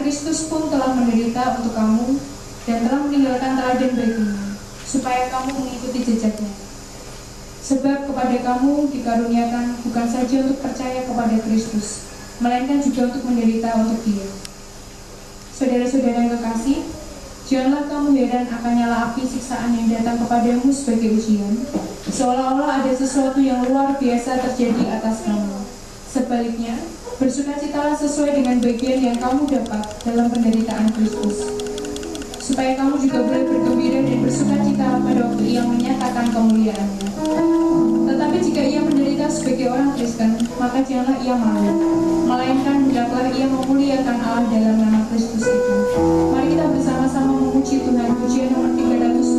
Kristus pun telah menderita untuk kamu dan telah meninggalkan teladan bagimu, supaya kamu mengikuti jejaknya. Sebab kepada kamu dikaruniakan bukan saja untuk percaya kepada Kristus, melainkan juga untuk menderita untuk Dia. Saudara-saudara yang kekasih, janganlah kamu heran akan nyala api siksaan yang datang kepadamu sebagai ujian, seolah-olah ada sesuatu yang luar biasa terjadi atas kamu. Sebaliknya, bersukacitalah sesuai dengan bagian yang kamu dapat dalam penderitaan Kristus, supaya kamu juga boleh bergembira dan bersukacita pada waktu Ia menyatakan kemuliaannya. Tetapi jika Ia menderita sebagai orang Kristen, maka janganlah Ia malu, melainkan hendaklah Ia memuliakan Allah dalam nama Kristus itu. Mari kita bersama-sama memuji Tuhan. Pujian nomor 326.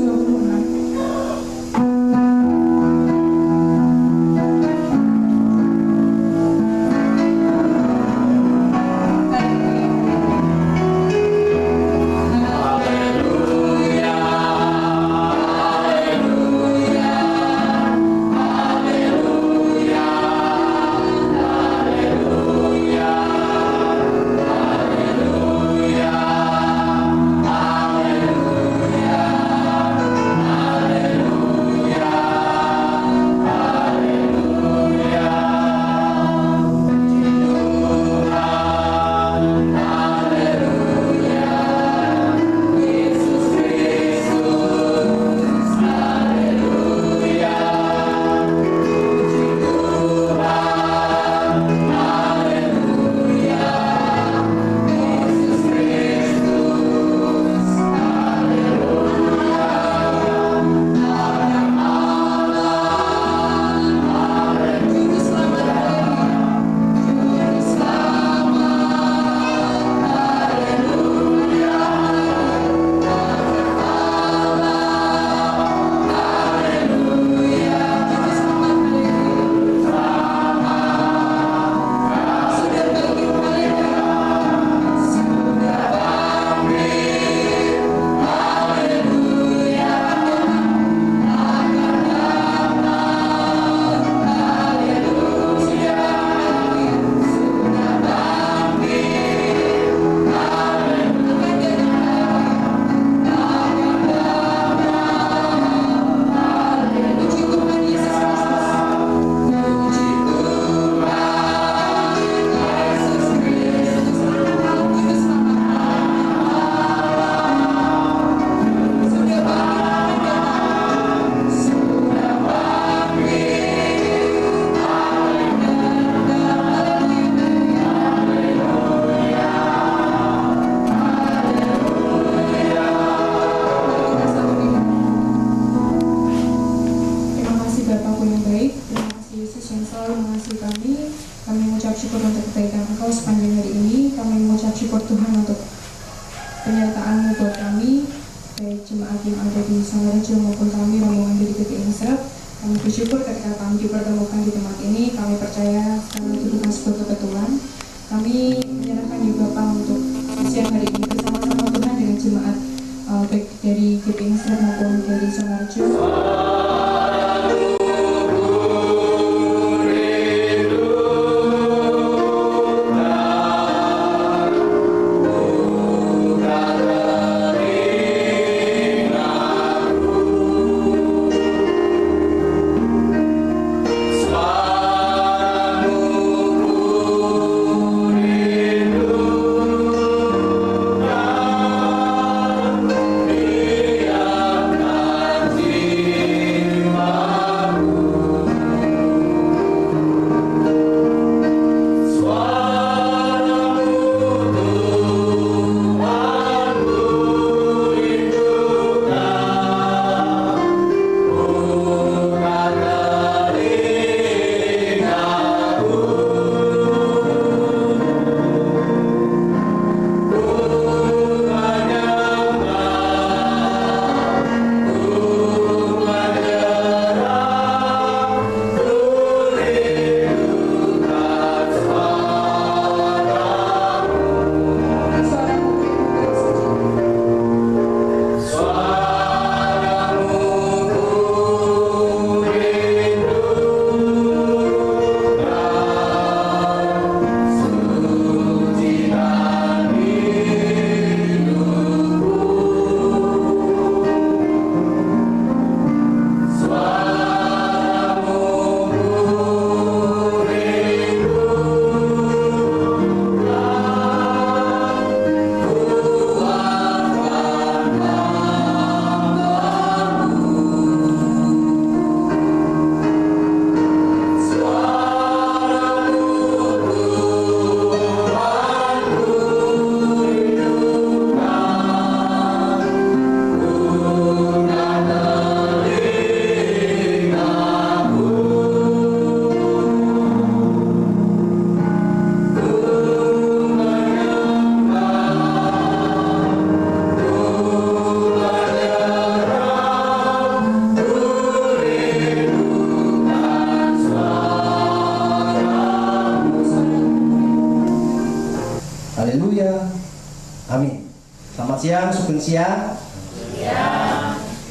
siang, sugeng siang.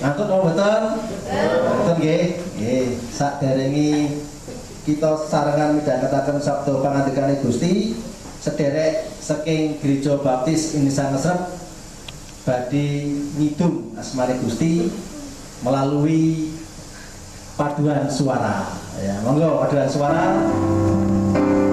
Ngangkut apa mboten? Mboten nggih. Nggih, saderenge kita sarengan midhangetaken sabda pangandikane Gusti, sederek saking Gereja Baptis Indonesia Ngesrep badhe ngidung asmane Gusti melalui paduan suara. Ya, monggo paduan suara. Hallelujah.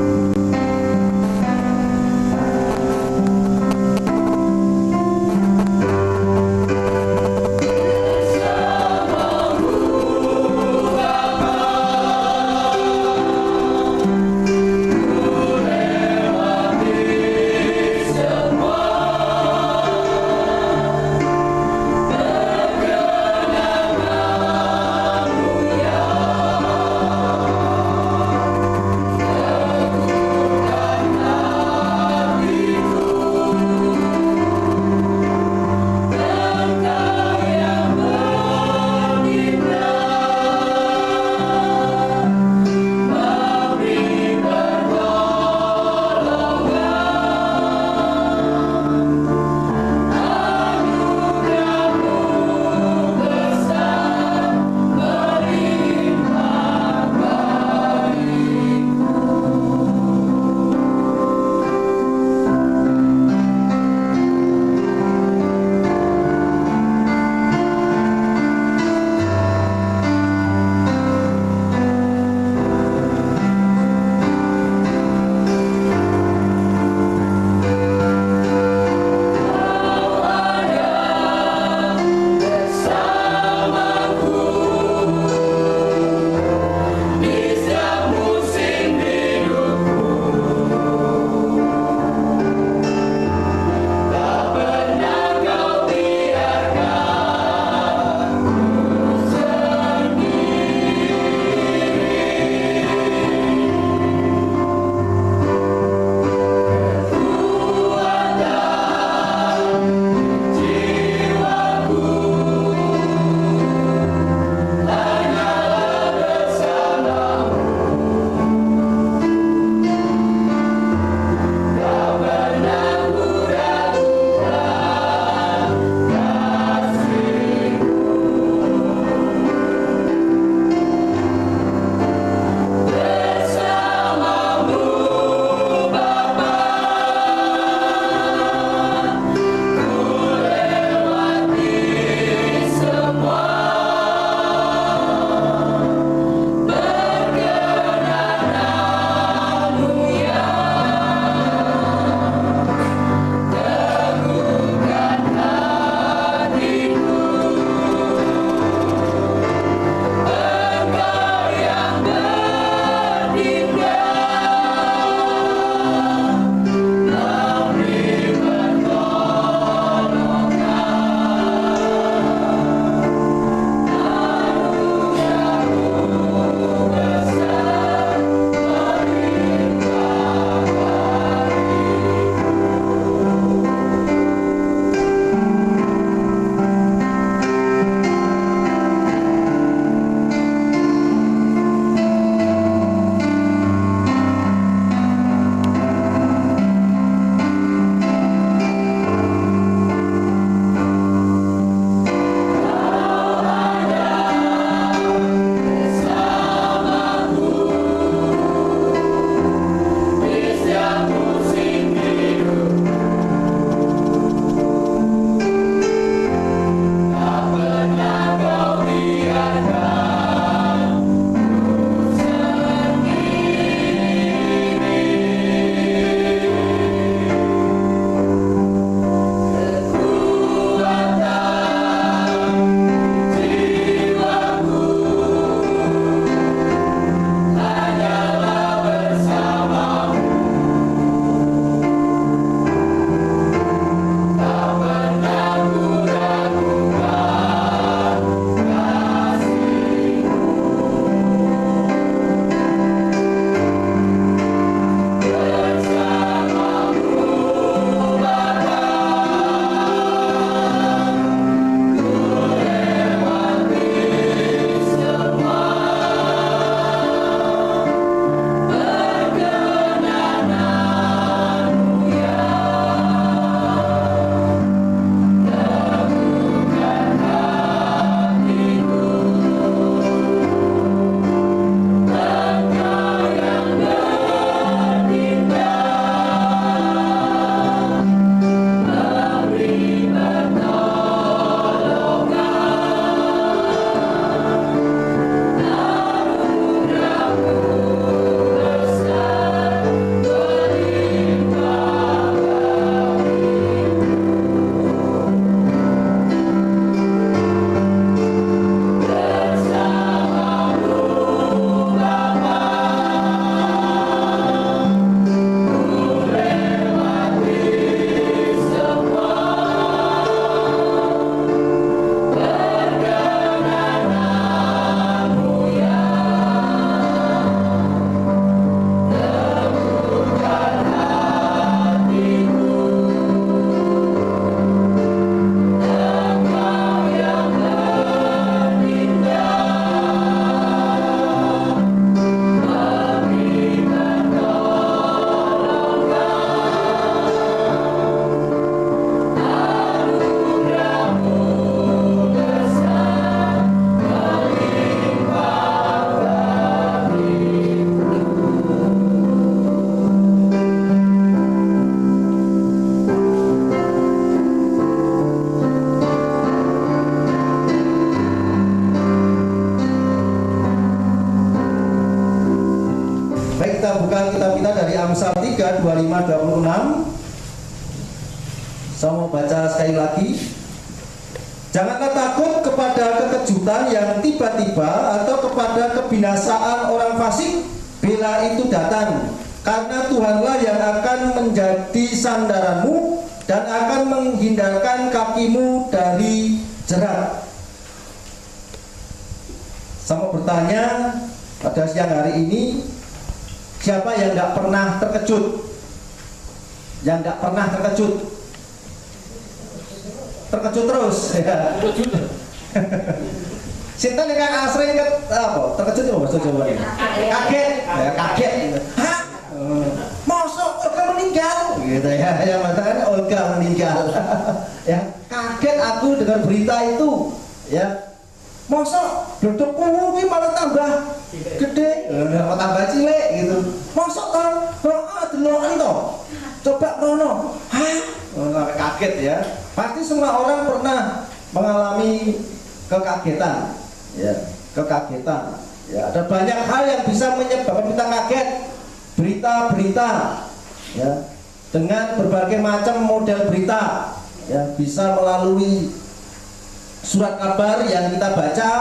kita buka kitab kita dari Amsal 3, 25, 26. Saya mau baca sekali lagi. Janganlah takut kepada kekejutan yang tiba-tiba atau kepada kebinasaan orang fasik bila itu datang, karena Tuhanlah yang akan menjadi sandaranmu dan akan menghindarkan kakimu dari jerat. Saya mau bertanya pada siang hari ini, siapa yang tidak pernah terkejut? Yang tidak pernah terkejut? Terkejut terus ya. Sinten yang asring apa? Terkejut itu bahasa Jawa ini. Kaget, ya kaget. Hah? Mosok Olga meninggal? Gitu ya. Yang mengatakan Olga meninggal. Ya, kaget aku dengan berita itu. Ya. Mosok dodokku ini malah tambah gede, tambah cilik gitu. Mosok toh? Heeh, deloken toh. Coba krono. Hah? Sampai kaget ya. Pasti semua orang pernah mengalami kekagetan. Ya, kekagetan. Ya, ada banyak hal yang bisa menyebabkan kita kaget. Berita-berita ya, dengan berbagai macam model berita ya, bisa melalui surat kabar yang kita baca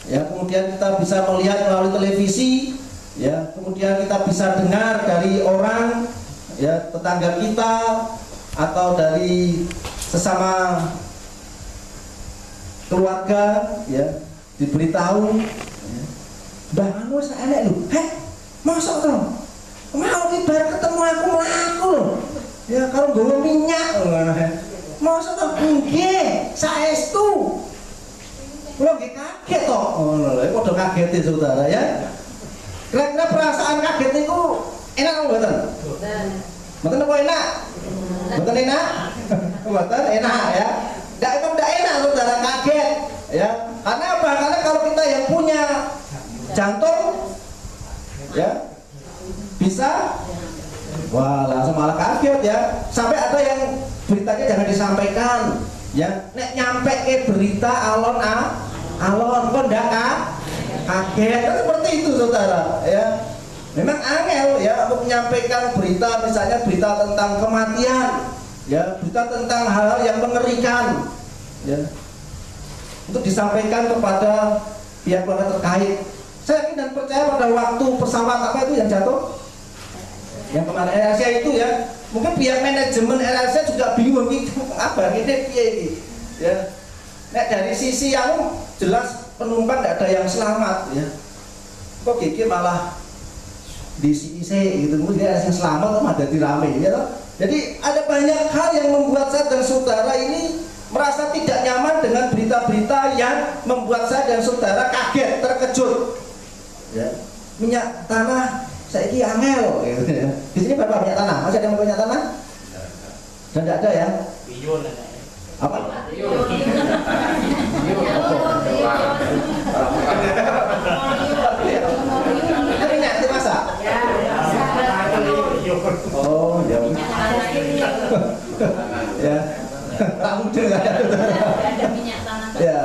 ya, kemudian kita bisa melihat melalui televisi ya, kemudian kita bisa dengar dari orang ya, tetangga kita atau dari sesama keluarga ya, diberitahu ya, Mbah anu wis enek lho. Heh, mosok to? Mau ki bar ketemu aku mlaku lho. Ya kalau nggawa minyak ngono. Mosok to? Nggih, saestu. Kula nggih kaget to. Ngono lho, padha kagete saudara ya. Kira-kira perasaan kaget niku enak apa mboten? Mboten apa enak? Mboten enak? Mboten enak ya. Ndak enak saudara, kaget ya. Karena apa? Karena kalau kita yang punya jantung ya bisa wah langsung malah kaget ya. Sampai ada yang beritanya jangan disampaikan ya. Nek nyampe ke berita alon kok ndak kaget. Kan seperti itu saudara ya. Memang angel ya untuk menyampaikan berita, misalnya berita tentang kematian ya, berita tentang hal-hal yang mengerikan ya, untuk disampaikan kepada pihak terkait. Saya yakin dan percaya pada waktu pesawat apa itu yang jatuh, yang kemarin AirAsia itu ya, mungkin pihak manajemen AirAsia juga bingung gitu, apa ini piye ini ya. Nek dari sisi yang jelas penumpang tidak ada yang selamat ya, kok gigi malah diisi gitu, mungkin ada yang selamat atau ada dirame ya. Jadi ada banyak hal yang membuat saya dan saudara ini merasa tidak nyaman dengan berita-berita yang membuat saya dan saudara kaget, terkejut ya. Minyak tanah saiki angel gitu ya. Di sini berapa minyak tanah? Masih ada yang minyak tanah? Dan tidak ada ya? Apa? Minyak itu masak? Oh ya. Ya. Tak mudah ya. Ya.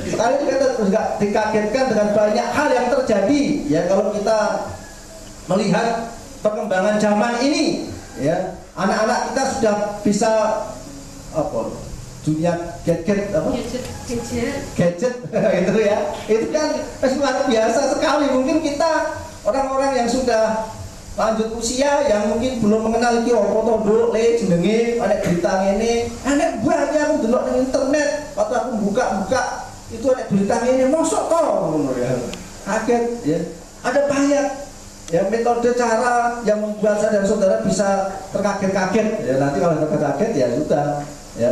Sekali kita juga dikagetkan dengan banyak hal yang terjadi ya, kalau kita melihat perkembangan zaman ini ya. Anak-anak kita sudah bisa apa? Dunia gadget apa? Gadget itu ya. Itu kan luar biasa sekali. Mungkin kita orang-orang yang sudah lanjut usia yang mungkin belum mengenal iki apa to nduk le jenenge ana berita ngene, ana banyak aku delok nang internet, waktu aku buka-buka itu ada berita ngene, mosok to ngono ya. Kaget ya. Ada banyak ya metode cara yang membuat saya dan saudara bisa terkaget-kaget ya. Nanti kalau terkaget ya sudah ya.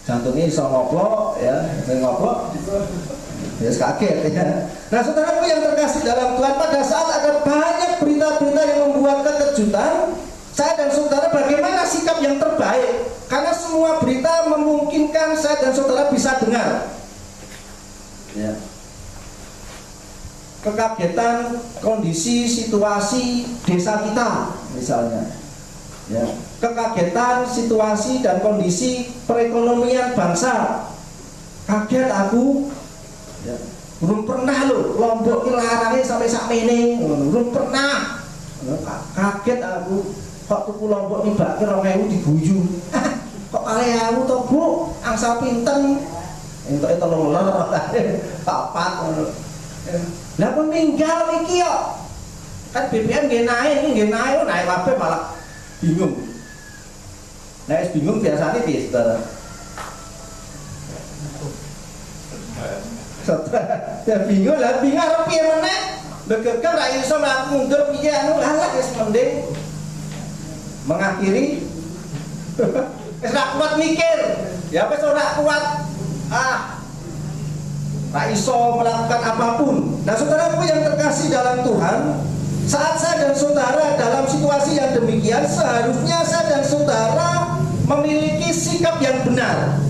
Jantungnya iso ngoplok ya, ngoplok ya kaget ya. Nah saudaraku yang terkasih dalam Tuhan, pada saat ada banyak berita-berita yang membuat kekejutan, saya dan saudara bagaimana sikap yang terbaik? Karena semua berita memungkinkan saya dan saudara bisa dengar ya. Kekagetan kondisi situasi desa kita misalnya ya. Kekagetan situasi dan kondisi perekonomian bangsa. Kaget aku ya. Belum pernah loh Lombok ini larangnya sampai sakmene, belum pernah Kaget aku, kok tuku lombok nibake 2000 diguyu. Kok kali aku to, Bu, angsal pinten. Entuk 3 ler papat ngono. Lah pun ninggal iki yo. Kan BBM nggih naik kabeh malah bingung. Nek bingung biasane piye, Saudara? Ya bingung arep piye meneh? Begeger ra iso mlaku mundur piye anu lah wis mending mengakhiri wis ra kuat mikir. Ya wis ora kuat. Ra iso melakukan apapun. Nah, saudaraku yang terkasih dalam Tuhan, saat saya dan saudara dalam situasi yang demikian, seharusnya saya dan saudara memiliki sikap yang benar.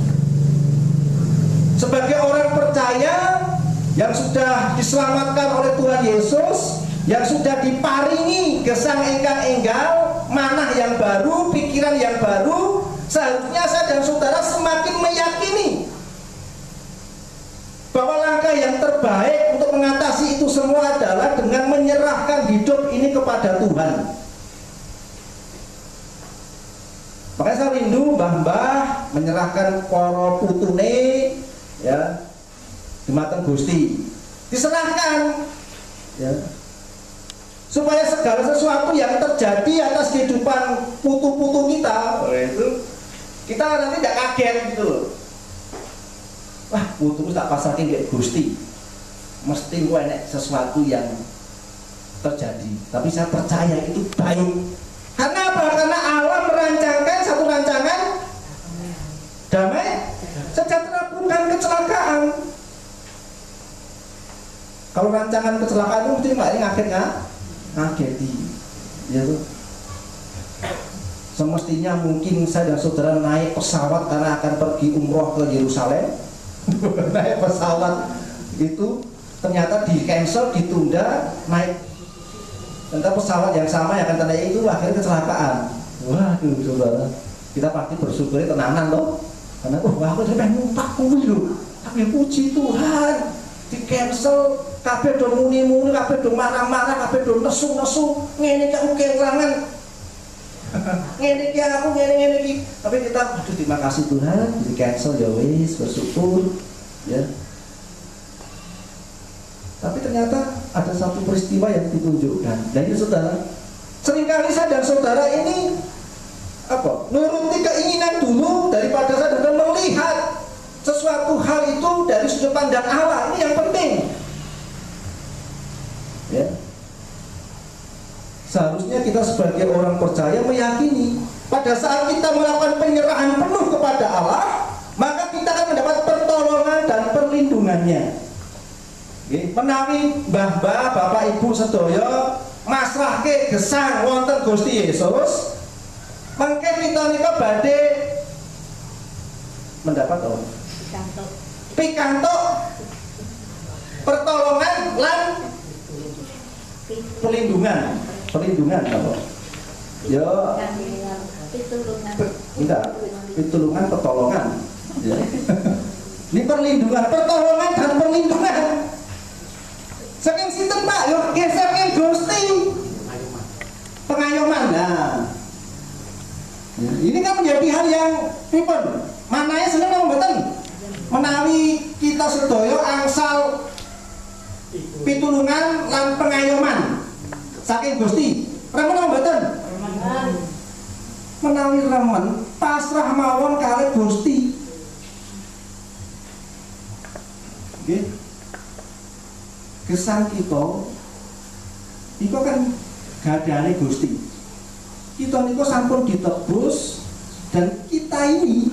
Sebagai orang percaya yang sudah diselamatkan oleh Tuhan Yesus, yang sudah diparingi gesang ingkang enggal, manah yang baru, pikiran yang baru, seharusnya saya dan saudara semakin meyakini bahwa langkah yang terbaik untuk mengatasi itu semua adalah dengan menyerahkan hidup ini kepada Tuhan. Makanya saya rindu mbah-mbah menyerahkan para putune ya dumateng Gusti, diserahkan ya, supaya segala sesuatu yang terjadi atas kehidupan putu-putu kita itu kita nanti tidak kaget gitu loh. Wah, putu tak pasakin kayak Gusti, mesti enek sesuatu yang terjadi. Tapi saya percaya itu baik. Karena apa? Karena Allah merancangkan satu rancangan damai sejahtera, bukan kecelakaan. Kalau rancangan kecelakaan itu mesti nggak ngageti, ya tuh. Semestinya mungkin saya dan saudara naik pesawat karena akan pergi umroh ke Yerusalem. Naik pesawat itu ternyata di cancel, ditunda, naik tentang pesawat yang sama yang akan naik itu akhirnya kecelakaan. Waduh saudara, kita pasti bersyukur tenanan loh, karena aku udah pengen numpak kuwi lho, tapi puji Tuhan di cancel, kabeh do muni-muni, kabeh do marah-marah, kabeh do nesu-nesu, ngene iki aku kelangan. Ngene iki aku ngene iki. Tapi kita aduh terima kasih Tuhan, di cancel ya wis, bersyukur ya. Tapi ternyata ada satu peristiwa yang ditunjukkan. Jadi saudara, seringkali saya dan saudara ini nuruti keinginan dulu daripada saya dan melihat sesuatu hal itu dari sudut pandang Allah. Ini yang penting. Ya. Seharusnya kita sebagai orang percaya meyakini pada saat kita melakukan penyerahan penuh kepada Allah, maka kita akan mendapat pertolongan dan perlindungannya. Menawi mbah-mbah, bapak ibu sedaya masrahke gesang wonten Gusti Yesus, mangke kita nika badhe mendapat apa? Pikantuk pertolongan lan perlindungan apa? Ya pitulungan pertolongan ya. Ini perlindungan, pertolongan dan perlindungan. Saking sinten Pak? Yo saking Gusti. Pengayoman. Nah. Ya, ini kan menjadi hal yang pripun? Mananya seneng apa mboten? Menawi kita sedaya angsal pitulungan lan pengayoman saking Gusti. Remen apa mboten? Menawi remen, pasrah mawon kalih Gusti. Nggih. Gesang kita iku kan gadane Gusti. Kita niku sampun ditebus dan kita ini,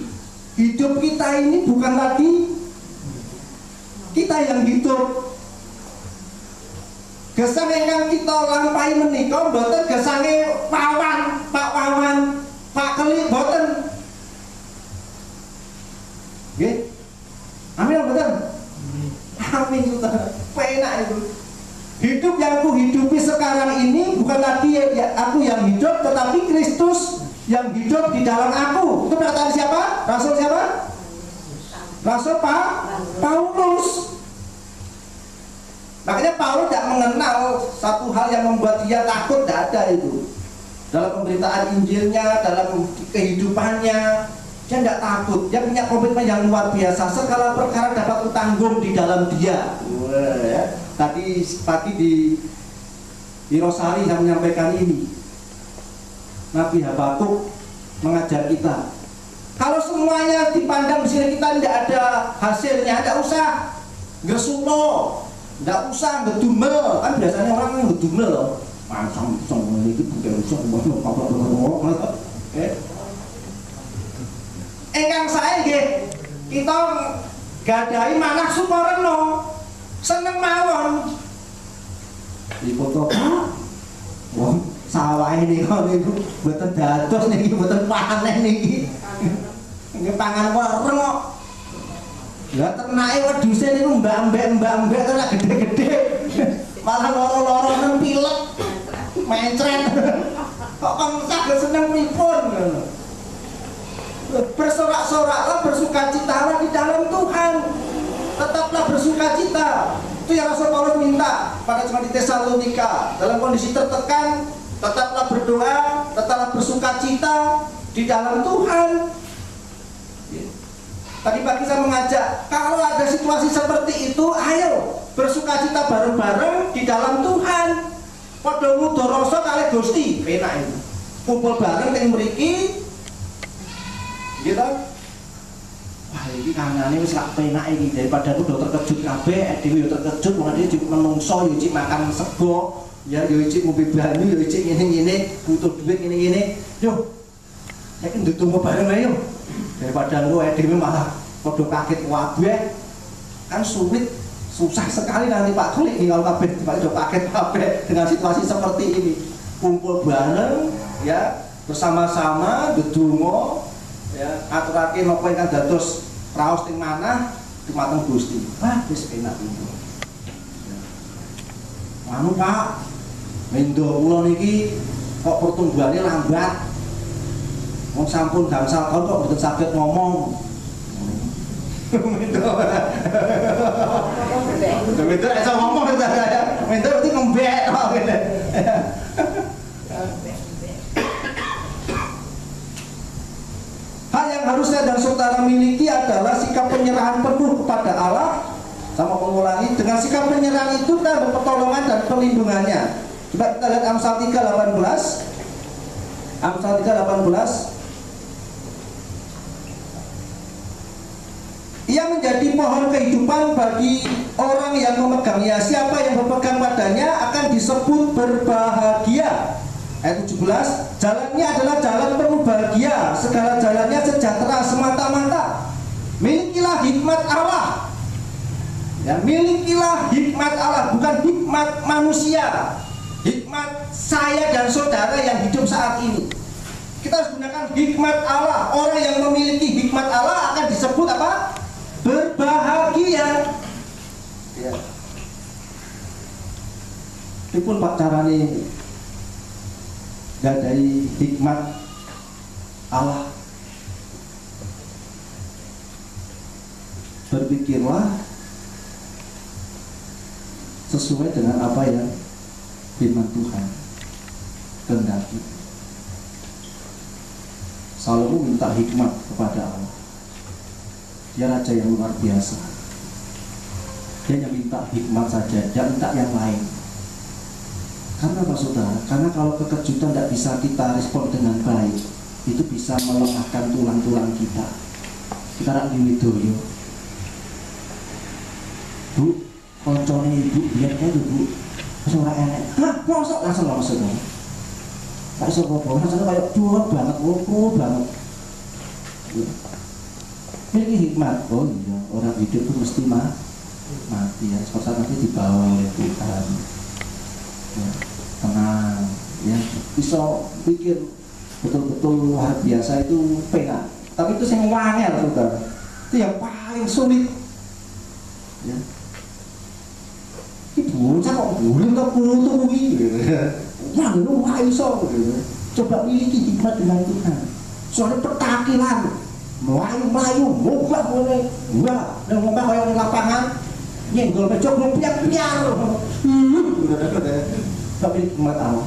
hidup kita ini bukan lagi kita yang hidup. Gesang ingkang kita lampahi menika mboten gesange Pak Wawan, Pak Keli mboten. Nggih. Amin mboten? Amin saudara. Enak itu. Hidup yang ku hidupi sekarang ini bukan lagi aku yang hidup, tetapi Kristus yang hidup di dalam aku. Itu perkataan siapa? Rasul siapa? Rasul Paulus. Makanya Paulus tidak mengenal satu hal yang membuat dia takut, tidak ada itu. Dalam pemberitaan Injilnya, dalam kehidupannya, dia tidak takut. Dia punya komitmen yang luar biasa. Segala perkara dapat kutanggung di dalam dia. Wah, ya. Tadi pagi di Rosari saya menyampaikan ini. Nabi Habakuk mengajar kita. Kalau semuanya dipandang di sini kita tidak ada hasilnya, tidak usah ngesulo, tidak usah ngedumel. Kan biasanya orang ngedumel loh. Masang ini bukan usah engkang saya nggih, kita gadahi manah sukareno. Seneng mawon. Dipoto wong sawahe nika niku mboten dados niki mboten panen niki. Nggih pangan wereng kok. Lah ternake wedhuse niku mbak-mbek terus gede-gede. Malah loro-loro nang pilek. Mencret. Kok saged seneng pripun ngono. Bersorak-soraklah, bersukacitalah di dalam Tuhan. Tetaplah bersukacita. Itu yang Rasul Paulus minta pada jemaat di Tesalonika. Dalam kondisi tertekan, tetaplah berdoa, tetaplah bersukacita di dalam Tuhan. Tadi pagi saya mengajak, kalau ada situasi seperti itu, ayo bersukacita bareng-bareng di dalam Tuhan. Padha mudharasa kalih Gusti, penak itu. Kumpul bareng teng mriki. Gitu. Wah, ini kanane wis lak penak iki daripada aku udah terkejut kabeh, dhewe yo terkejut wong dhewe cuk menungso yo cik makan sego, ya yo cik ngombe banyu, yo cik ngene-ngene, butuh duit ngene-ngene. Yo. Saiki ndedonga bareng ae yo. Daripada lu dhewe malah padha kaget kabeh. Kan sulit, susah sekali nanti Pak Klik tinggal kabeh padha kaget kabeh dengan situasi seperti ini. Kumpul bareng ya, bersama-sama ndedonga ya, aturake napa ingkang dados raos ting manah dumateng Gusti. Wah, wis enak itu. Anu Pak, mendo kula niki kok pertumbuhane lambat. Wong sampun gangsal tahun kok mboten saged ngomong. Mendo. Mendo iso ngomong ta ya. Mendo berarti ngembek kok ngene. Hal yang harus saya dan saudara miliki adalah sikap penyerahan penuh kepada Allah. Sama mengulangi, dengan sikap penyerahan itu kita ada pertolongan dan perlindungannya. Coba kita lihat Amsal 3:18. Amsal 3:18. Ia menjadi pohon kehidupan bagi orang yang memegangnya. Siapa yang berpegang padanya akan disebut berbahagia. Ayat 17, jalannya adalah jalan penuh bahagia, segala jalannya sejahtera semata-mata. Milikilah hikmat Allah. Ya, milikilah hikmat Allah, bukan hikmat manusia. Hikmat saya dan saudara yang hidup saat ini. Kita harus gunakan hikmat Allah. Orang yang memiliki hikmat Allah akan disebut apa? Berbahagia. Ya. Itu pun Pak carane dari hikmat Allah. Berpikirlah sesuai dengan apa yang firman Tuhan kehendaki. Salomo minta hikmat kepada Allah. Dia raja yang luar biasa. Dia hanya minta hikmat saja, dia minta yang lain. Karena apa saudara? Karena kalau kekejutan tidak bisa kita respon dengan baik, itu bisa melemahkan tulang-tulang kita. Kita rak di Widoyo. Bu, koncone ibu biar kan Bu. Masuk ora enek. Hah, mosok langsung maksudnya. Tak iso apa-apa, rasanya kayak cuek banget, banget. Miliki hikmat. Oh iya, orang hidup itu mesti mati ya. Suatu saat nanti dibawa oleh Tuhan. Ya, tenang ya, bisa pikir betul-betul luar biasa itu penak. Tapi itu yang wangel saudara, itu yang paling sulit ya. Ibu saya kok boleh tak putu gitu yang lu iso gitu. Coba miliki hikmat dengan Tuhan. Soalnya petakilan melayu, munggah boleh, dan ngomong kayak di lapangan nyenggol meja belum piar-piar. Tapi hikmat Allah.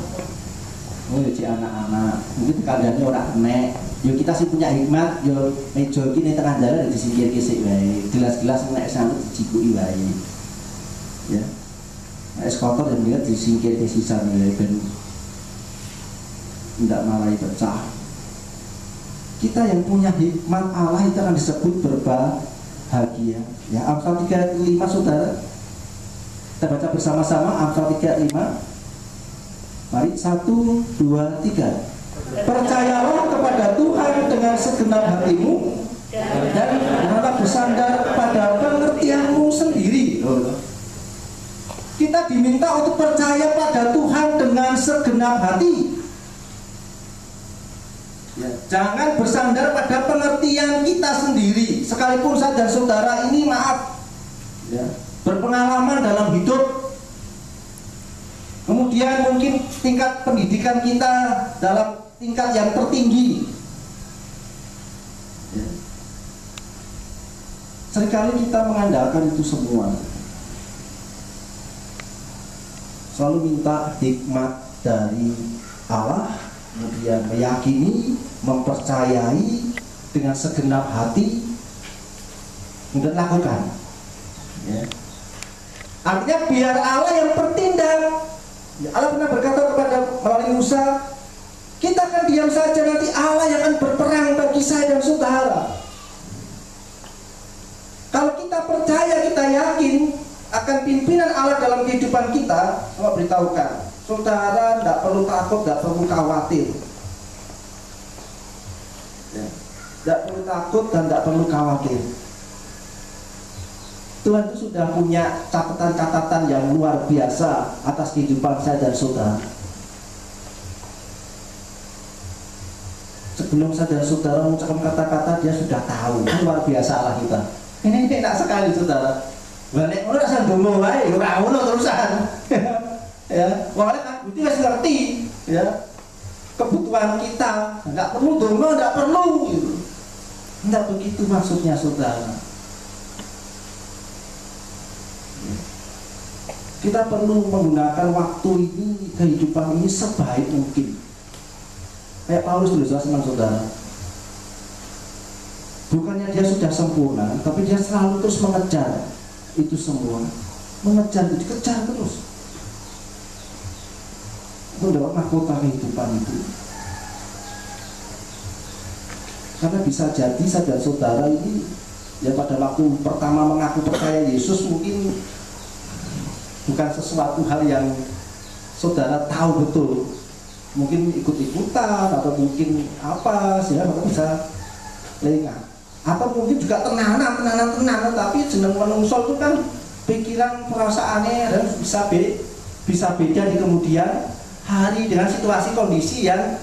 Oh ya anak-anak, mungkin kandangnya orang kena. Yo kita sih punya hikmat, yo meja ini tengah jalan disingkir kisik wae. Gelas-gelas nek sanut dicikuki wae. Ya. Es kotor dan dia disingkir ke sisa wae ben tidak malah pecah. Kita yang punya hikmat Allah itu akan disebut berbahagia. Ya, Amsal 3:5 saudara. Kita baca bersama-sama Amsal 3:5. Mari 1, 2, 3. Percayalah kepada Tuhan dengan segenap hatimu dan janganlah bersandar pada pengertianmu sendiri. Kita diminta untuk percaya pada Tuhan dengan segenap hati. Ya, jangan bersandar pada pengertian kita sendiri. Sekalipun saya dan saudara ini maaf, ya, berpengalaman dalam hidup. Kemudian mungkin tingkat pendidikan kita dalam tingkat yang tertinggi. Ya. Seringkali kita mengandalkan itu semua. Selalu minta hikmat dari Allah, kemudian meyakini, mempercayai dengan segenap hati, kemudian lakukan. Ya. Artinya biar Allah yang bertindak. Ya, Allah pernah berkata kepada melalui Musa, kita akan diam saja, nanti Allah yang akan berperang bagi saya dan saudara. Kalau kita percaya, kita yakin akan pimpinan Allah dalam kehidupan kita, saya beritahukan, saudara tidak perlu takut, tidak perlu khawatir. Ya, tidak perlu takut dan tidak perlu khawatir. Tuhan itu sudah punya catatan-catatan yang luar biasa atas kehidupan saya dan saudara. Sebelum saya dan saudara mengucapkan kata-kata, dia sudah tahu. Luar biasa Allah kita. Ini enak sekali saudara. Balik mulai rasa domo wae, ora ngono terusan. Ya, wale kan itu wis ngerti, ya. Kebutuhan kita, enggak perlu domo, enggak perlu gitu. Enggak begitu maksudnya saudara. Kita perlu menggunakan waktu ini, kehidupan ini sebaik mungkin. Kayak Paulus dulu, saya senang saudara. Bukannya dia sudah sempurna, tapi dia selalu terus mengejar itu semua. Mengejar, dikejar terus. Itu adalah mahkota kehidupan itu. Karena bisa jadi saya dan saudara ini, ya pada waktu pertama mengaku percaya Yesus mungkin bukan sesuatu hal yang saudara tahu betul, mungkin ikut-ikutan atau mungkin apa sehingga bisa lengah, atau mungkin juga tenanan, tapi jeneng menungso itu kan pikiran perasaannya dan bisa beda di kemudian hari dengan situasi kondisi yang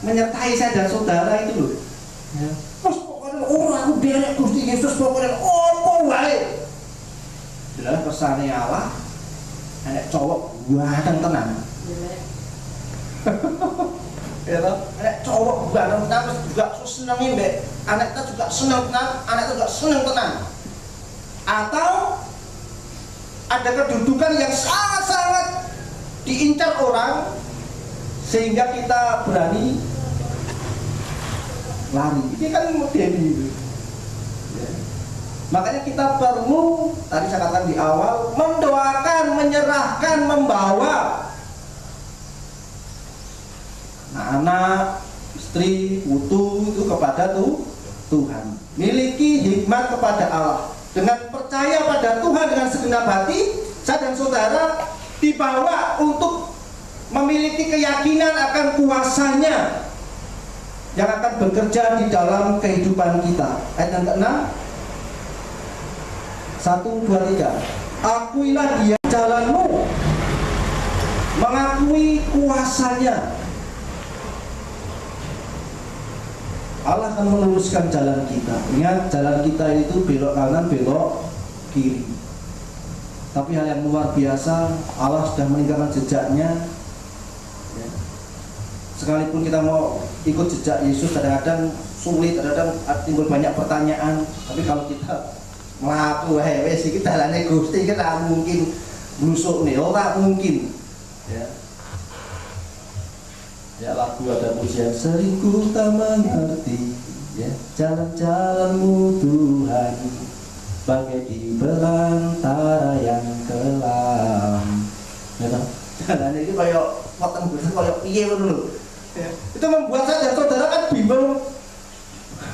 menyertai saya dan saudara itu loh. Ya. Mas pokoknya orang derek Gusti Yesus pokoknya opo wae. Jelas pesannya Allah, anak cowok buatan tenang. Ya toh, anak cowok buatan tenang juga senengin deh. Anak kita juga seneng tenang, anak itu juga seneng tenang. Atau ada kedudukan yang sangat-sangat diincar orang sehingga kita berani lari. Ini kan model itu. Makanya kita perlu, tadi saya katakan di awal, mendoakan, menyerahkan, membawa anak, istri, putu itu kepada Tuhan. Miliki hikmat kepada Allah. Dengan percaya pada Tuhan dengan segenap hati, saya dan saudara dibawa untuk memiliki keyakinan akan kuasanya yang akan bekerja di dalam kehidupan kita. Ayat yang ke-6. 1, 2, 3. Akuilah dia jalanmu, mengakui kuasanya. Allah akan meluruskan jalan kita. Ingat, jalan kita itu belok kanan, belok kiri. Tapi hal yang luar biasa, Allah sudah meninggalkan jejaknya. Ya. Sekalipun kita mau ikut jejak Yesus, kadang-kadang sulit, kadang-kadang timbul banyak pertanyaan. Tapi kalau kita mlaku wae wis iki dalane Gusti iki ora mungkin blusukne, ora mungkin. Ya. Ya lagu ada pujian sering ku tak mengerti, ya jalan-jalanmu Tuhan bagai di belantara yang kelam. Ya toh? Jalan ini kayak potong besar kayak piye ngono lho. Ya. Itu membuat saya dan saudara kan bimbang,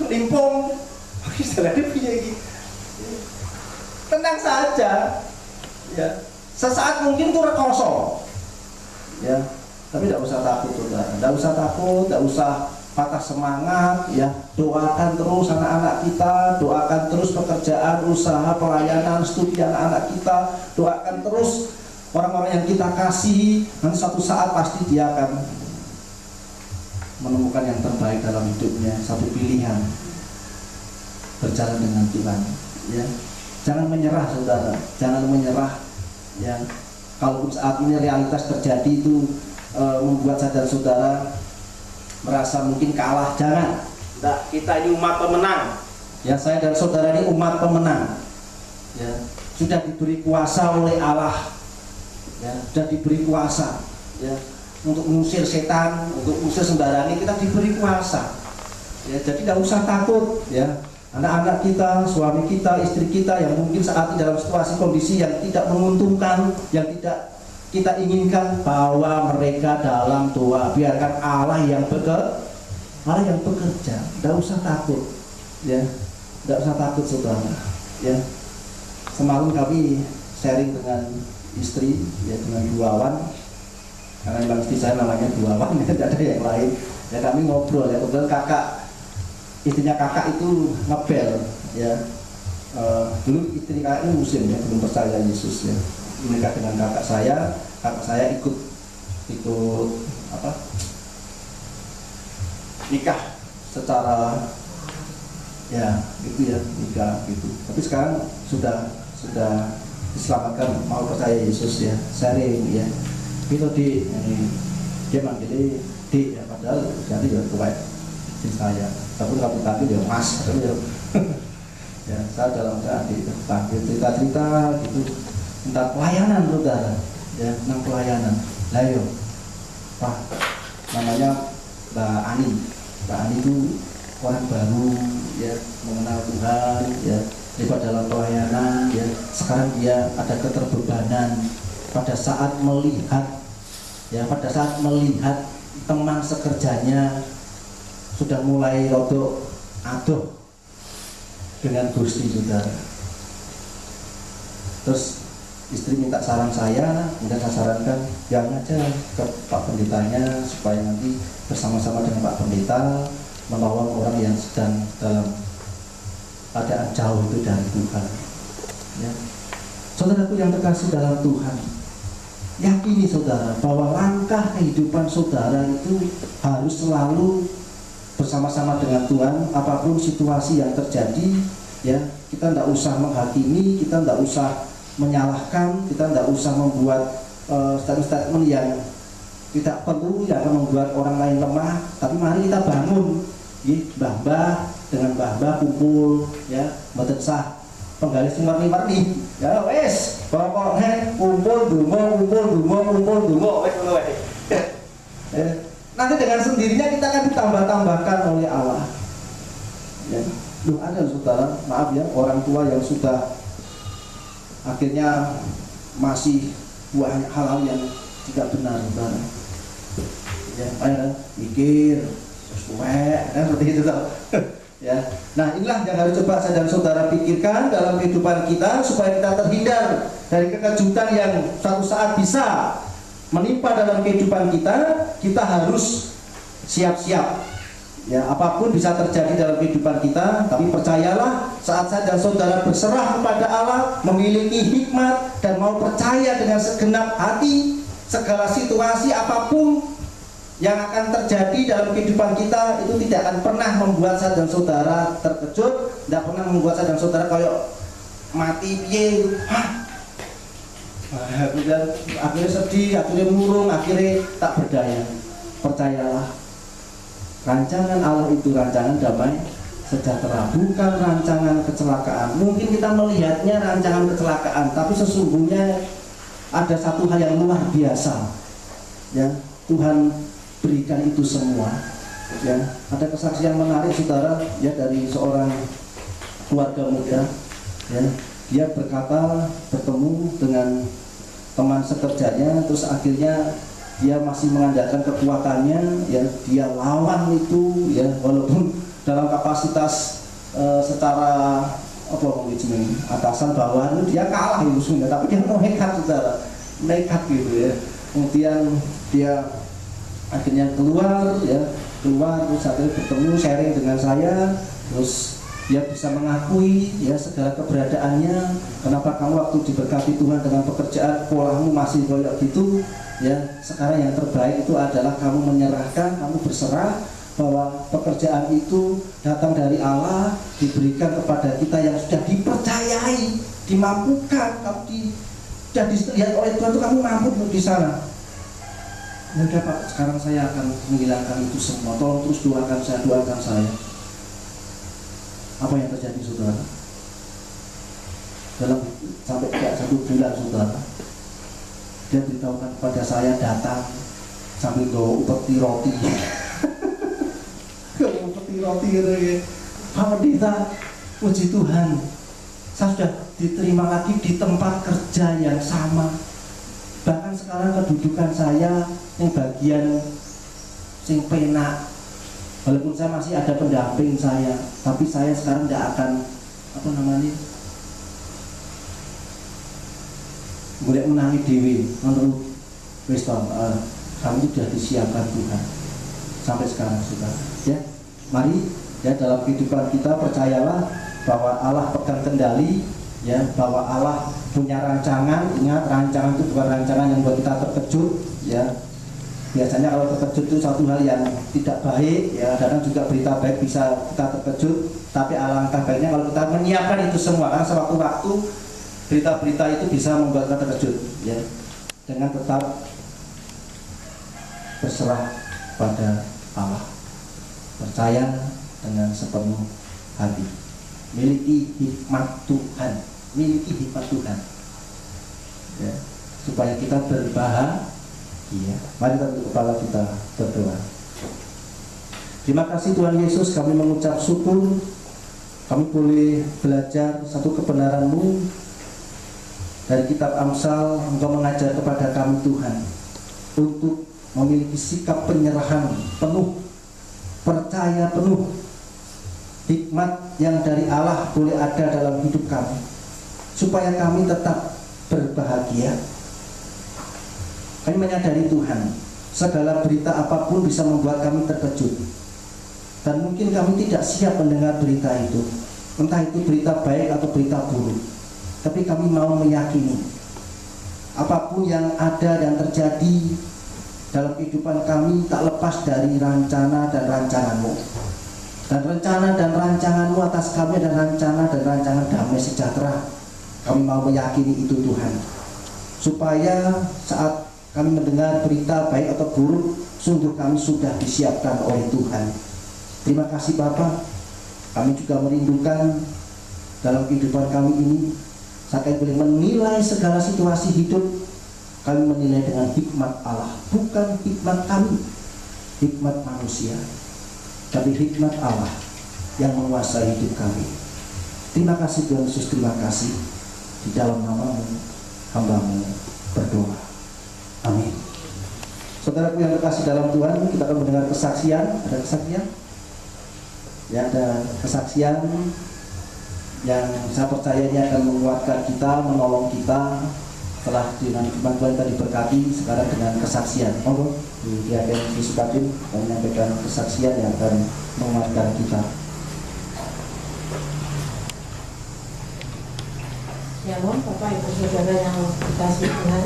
limpong. Istilahnya piye iki? Tenang saja. Ya. Sesaat mungkin tuh rekoso. Ya. Tapi tidak usah takut, saudara. Tidak usah takut, tidak usah patah semangat. Ya, doakan terus anak-anak kita, doakan terus pekerjaan, usaha, pelayanan, studi anak-anak kita, doakan terus orang-orang yang kita kasih. Nanti suatu saat pasti dia akan menemukan yang terbaik dalam hidupnya. Satu pilihan berjalan dengan Tuhan. Ya, jangan menyerah, saudara. Jangan menyerah. Ya, kalaupun saat ini realitas terjadi itu membuat saya dan saudara merasa mungkin kalah, jangan. Nah, kita ini umat pemenang. Ya, saya dan saudara ini umat pemenang. Ya, sudah diberi kuasa oleh Allah. Ya, sudah diberi kuasa. Ya, untuk mengusir setan, untuk mengusir sembarangan kita diberi kuasa. Ya, jadi tidak usah takut. Ya, anak-anak kita, suami kita, istri kita yang mungkin saat ini dalam situasi kondisi yang tidak menguntungkan, yang tidak kita inginkan, bawa mereka dalam doa, biarkan Allah yang bekerja. Tidak usah takut, ya, tidak usah takut, saudara. Ya, semalam kami sharing dengan istri, ya, dengan Duawan, karena memang istri saya namanya Duawan, ya, tidak ada yang lain. Ya, kami ngobrol, ya, kebetulan istrinya kakak itu ngebel, ya. Dulu istri kakak ini muslim, ya, belum percaya Yesus, ya. Menikah dengan kakak saya ikut apa, nikah secara, ya gitu ya, nikah gitu. Tapi sekarang sudah diselamatkan, mau percaya Yesus, ya, sharing, ya. Itu dia manggilnya di, ya, padahal jadi ya tua istri saya, tapi ya mas, tapi ya ya saya dalam keadaan panggil cerita gitu tentang pelayanan, saudara. Ya, tentang pelayanan. Lah yo, Pak, namanya Mbak Ani. Mbak Ani itu orang baru, ya, mengenal Tuhan, ya, terlibat dalam pelayanan, ya. Sekarang dia ada keterbebanan pada saat melihat, ya, teman sekerjanya sudah mulai rodok adoh dengan Gusti, saudara. Terus istri minta saran saya, kemudian saya sarankan yang aja ke Pak Pendetanya supaya nanti bersama-sama dengan Pak Pendeta menolong orang yang sedang dalam keadaan jauh itu dari Tuhan. Ya. Saudaraku yang terkasih dalam Tuhan, yakini saudara bahwa langkah kehidupan saudara itu harus selalu bersama-sama dengan Tuhan. Apapun situasi yang terjadi, ya, kita tidak usah menghakimi, kita tidak usah menyalahkan, kita tidak usah membuat statement-statement yang tidak perlu, yang akan membuat orang lain lemah. Tapi mari kita bangun, mbah-mbah dengan mbah-mbah kumpul, ya, mboten sah penggalis warni-warni, ya wes, pokoknya kumpul dungo, wes ngono wae. Nanti dengan sendirinya kita akan ditambah-tambahkan oleh Allah. Ya, ada saudara, maaf ya, orang tua yang sudah akhirnya masih buat hal-hal yang tidak benar, saudara. Ya, ayo mikir, seperti itu, ya. Nah, inilah yang harus coba saya dan saudara pikirkan dalam kehidupan kita supaya kita terhindar dari kekejutan yang suatu saat bisa menimpa dalam kehidupan kita. Kita harus siap-siap. Ya, apapun bisa terjadi dalam kehidupan kita, tapi percayalah, saat saya dan saudara berserah kepada Allah, memiliki hikmat dan mau percaya dengan segenap hati, segala situasi apapun yang akan terjadi dalam kehidupan kita itu tidak akan pernah membuat saya dan saudara terkejut, tidak pernah membuat saya dan saudara kayak mati piye, akhirnya sedih, akhirnya murung, akhirnya tak berdaya. Percayalah, rancangan Allah itu rancangan damai sejahtera, bukan rancangan kecelakaan. Mungkin kita melihatnya rancangan kecelakaan, tapi sesungguhnya ada satu hal yang luar biasa. Ya, Tuhan berikan itu semua. Ya, ada kesaksian menarik saudara, ya, dari seorang keluarga muda. Ya, dia berkata bertemu dengan teman sekerjanya, terus akhirnya dia masih mengandalkan kekuatannya, ya, dia lawan itu, ya, walaupun dalam kapasitas secara apa mungkin atasan bawahan dia kalah itu sebenarnya, tapi dia nekat saudara, nekat gitu ya. Kemudian dia akhirnya keluar terus akhirnya bertemu sharing dengan saya, terus dia bisa mengakui ya segala keberadaannya. Kenapa kamu waktu diberkati Tuhan dengan pekerjaan polamu masih kayak gitu ya? Sekarang yang terbaik itu adalah kamu menyerahkan, kamu berserah bahwa pekerjaan itu datang dari Allah, diberikan kepada kita yang sudah dipercayai, dimampukan. Kamu sudah dilihat oleh Tuhan itu, kamu mampu di sana. Ya udah Pak, sekarang saya akan menghilangkan itu semua. Tolong terus doakan saya. Apa yang terjadi saudara? Dalam sampai tidak 1 bulan saudara, dia beritahukan kepada saya, datang sambil bawa upeti roti. Upeti roti gitu ya. Pak Pendeta, puji Tuhan, saya sudah diterima lagi di tempat kerja yang sama. Bahkan sekarang kedudukan saya yang bagian sing penak, walaupun saya masih ada pendamping saya, tapi saya sekarang tidak akan boleh menangi dewi menurut Kristen. Kamu sudah disiapkan Tuhan sampai sekarang sudah. Ya, mari ya, dalam kehidupan kita percayalah bahwa Allah pegang kendali, ya, bahwa Allah punya rancangan. Ingat, rancangan itu bukan rancangan yang buat kita terkejut, ya. Biasanya kalau terkejut itu satu hal yang tidak baik, ya, dan juga berita baik bisa kita terkejut. Tapi alangkah baiknya kalau kita menyiapkan itu semua, karena sewaktu-waktu berita-berita itu bisa membuat kita terkejut, ya, dengan tetap berserah pada Allah, percaya dengan sepenuh hati, miliki hikmat Tuhan, ya, supaya kita berbahagia. Mari kita tunduk kepala, kita berdoa. Terima kasih Tuhan Yesus, kami mengucap syukur kami boleh belajar satu kebenaran-Mu dari kitab Amsal. Engkau mengajar kepada kami Tuhan untuk memiliki sikap penyerahan penuh, percaya penuh. Hikmat yang dari Allah boleh ada dalam hidup kami, supaya kami tetap berbahagia. Kami menyadari Tuhan, segala berita apapun bisa membuat kami terkejut, dan mungkin kami tidak siap mendengar berita itu, entah itu berita baik atau berita buruk. Tapi kami mau meyakini apapun yang ada dan terjadi dalam kehidupan kami tak lepas dari rencana dan rancangan-Mu. Dan rencana dan rancangan-Mu atas kami adalah rencana dan rancangan damai sejahtera. Kami mau meyakini itu Tuhan, supaya saat kami mendengar berita baik atau buruk, sungguh kami sudah disiapkan oleh Tuhan. Terima kasih Bapa. Kami juga merindukan dalam kehidupan kami ini, saat kami boleh menilai segala situasi hidup, kami menilai dengan hikmat Allah, bukan hikmat kami, hikmat manusia, tapi hikmat Allah yang menguasai hidup kami. Terima kasih Tuhan Yesus, terima kasih. Di dalam nama-Mu, hamba-Mu berdoa. Amin. Saudaraku yang terkasih dalam Tuhan, kita akan mendengar kesaksian. Ada kesaksian? Ya, ada kesaksian yang saya percaya ini akan menguatkan kita, menolong kita. Setelah dengan firman Tuhan tadi berkati, sekarang dengan kesaksian. Monggo, dia akan disukatin dan menyampaikan kesaksian yang akan menguatkan kita. Shalom Bapak Ibu Saudara yang dikasihi Tuhan.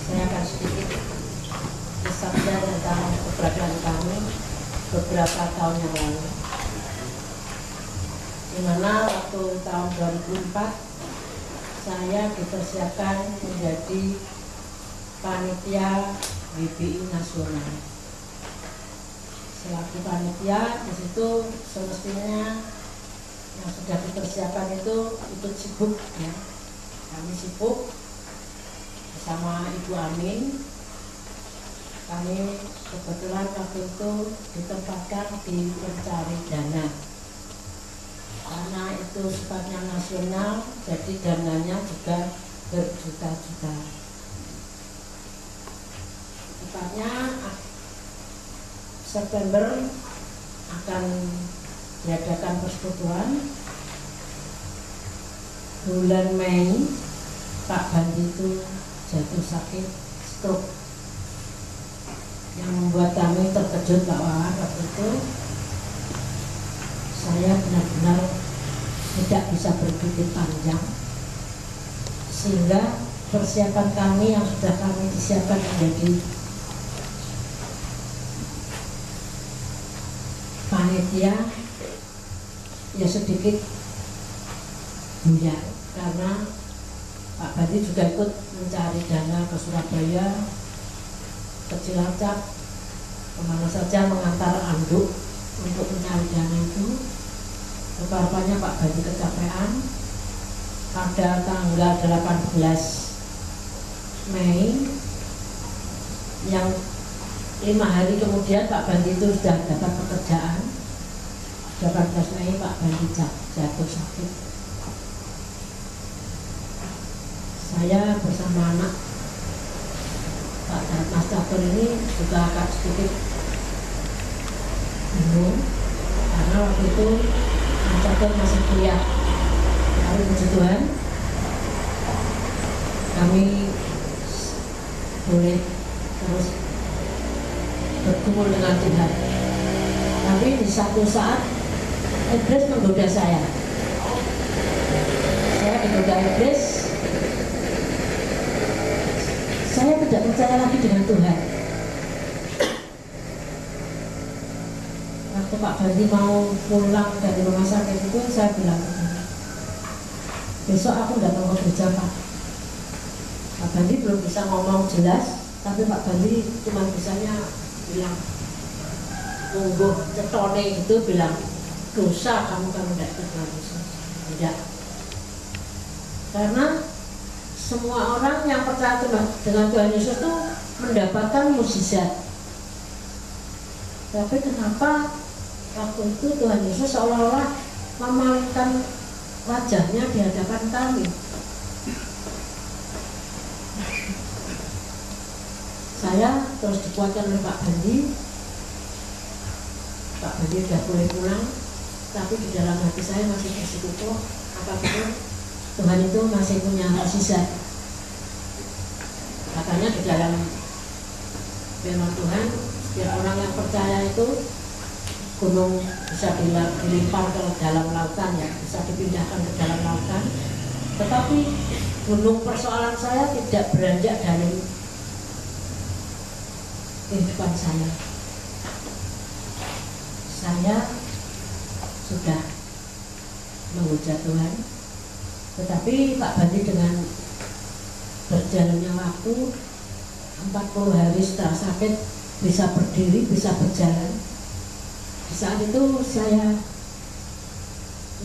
Saya akan sedikit kesaksian tentang keberadaan kami beberapa tahun yang lalu, di mana waktu tahun 2004 saya dipersiapkan menjadi panitia WBI nasional. selaku panitia di situ semestinya yang sudah dipersiapkan itu ikut sibuk ya. Kami sibuk bersama Ibu Amin. Kami kebetulan waktu itu ditempatkan di pencari dana karena itu sifatnya nasional, jadi dananya juga berjuta-juta. Tepatnya September akan diadakan persekutuan. Bulan Mei Pak Bandi itu jatuh sakit stroke yang membuat kami terkejut bahwa waktu itu saya benar-benar tidak bisa berpikir panjang, sehingga persiapan kami yang sudah kami disiapkan menjadi panitia ya sedikit buyar karena Pak Bandi juga ikut mencari dana ke Surabaya, ke Cilacap, kemana saja mengantar anduk untuk mencari dana itu. Rupa-rupanya Pak Bandi kecapean. Pada tanggal 18 Mei yang 5 hari kemudian Pak Bandi itu sudah dapat pekerjaan. 18 Mei Pak Bandi jatuh sakit. Saya bersama anak Pak Mas Catur ini juga agak sedikit bingung karena waktu itu Mas Catur masih kuliah. Lalu puji Tuhan kami boleh terus berkumpul dengan Tuhan. Tapi di satu saat iblis menggoda saya. Saya digoda iblis. Saya tidak percaya lagi dengan Tuhan. Waktu Pak Bandi mau pulang dari rumah sakit itu, saya bilang, besok aku datang ke gereja Pak. Pak Bandi belum bisa ngomong jelas, tapi Pak Bandi cuma bisanya bilang, monggo cetone itu bilang, dosa kamu kan tidak ikut Yesus. Tidak. Karena semua orang yang percaya dengan Tuhan Yesus itu mendapatkan mukjizat. Tapi kenapa waktu itu Tuhan Yesus seolah-olah memalingkan wajahnya di hadapan kami? Saya terus dikuatkan oleh Pak Bandi. Pak Bandi sudah boleh pulang, tapi di dalam hati saya masih bersikukuh apapun Tuhan itu masih punya mukjizat. Makanya di dalam firman Tuhan, setiap orang yang percaya itu gunung bisa dilempar ke dalam lautan ya, bisa dipindahkan ke dalam lautan. Tetapi gunung persoalan saya tidak beranjak dari kehidupan saya. Saya sudah menghujat Tuhan. Tetapi Pak Bandi dengan berjalannya waktu 40 hari setelah sakit bisa berdiri, bisa berjalan. Di saat itu saya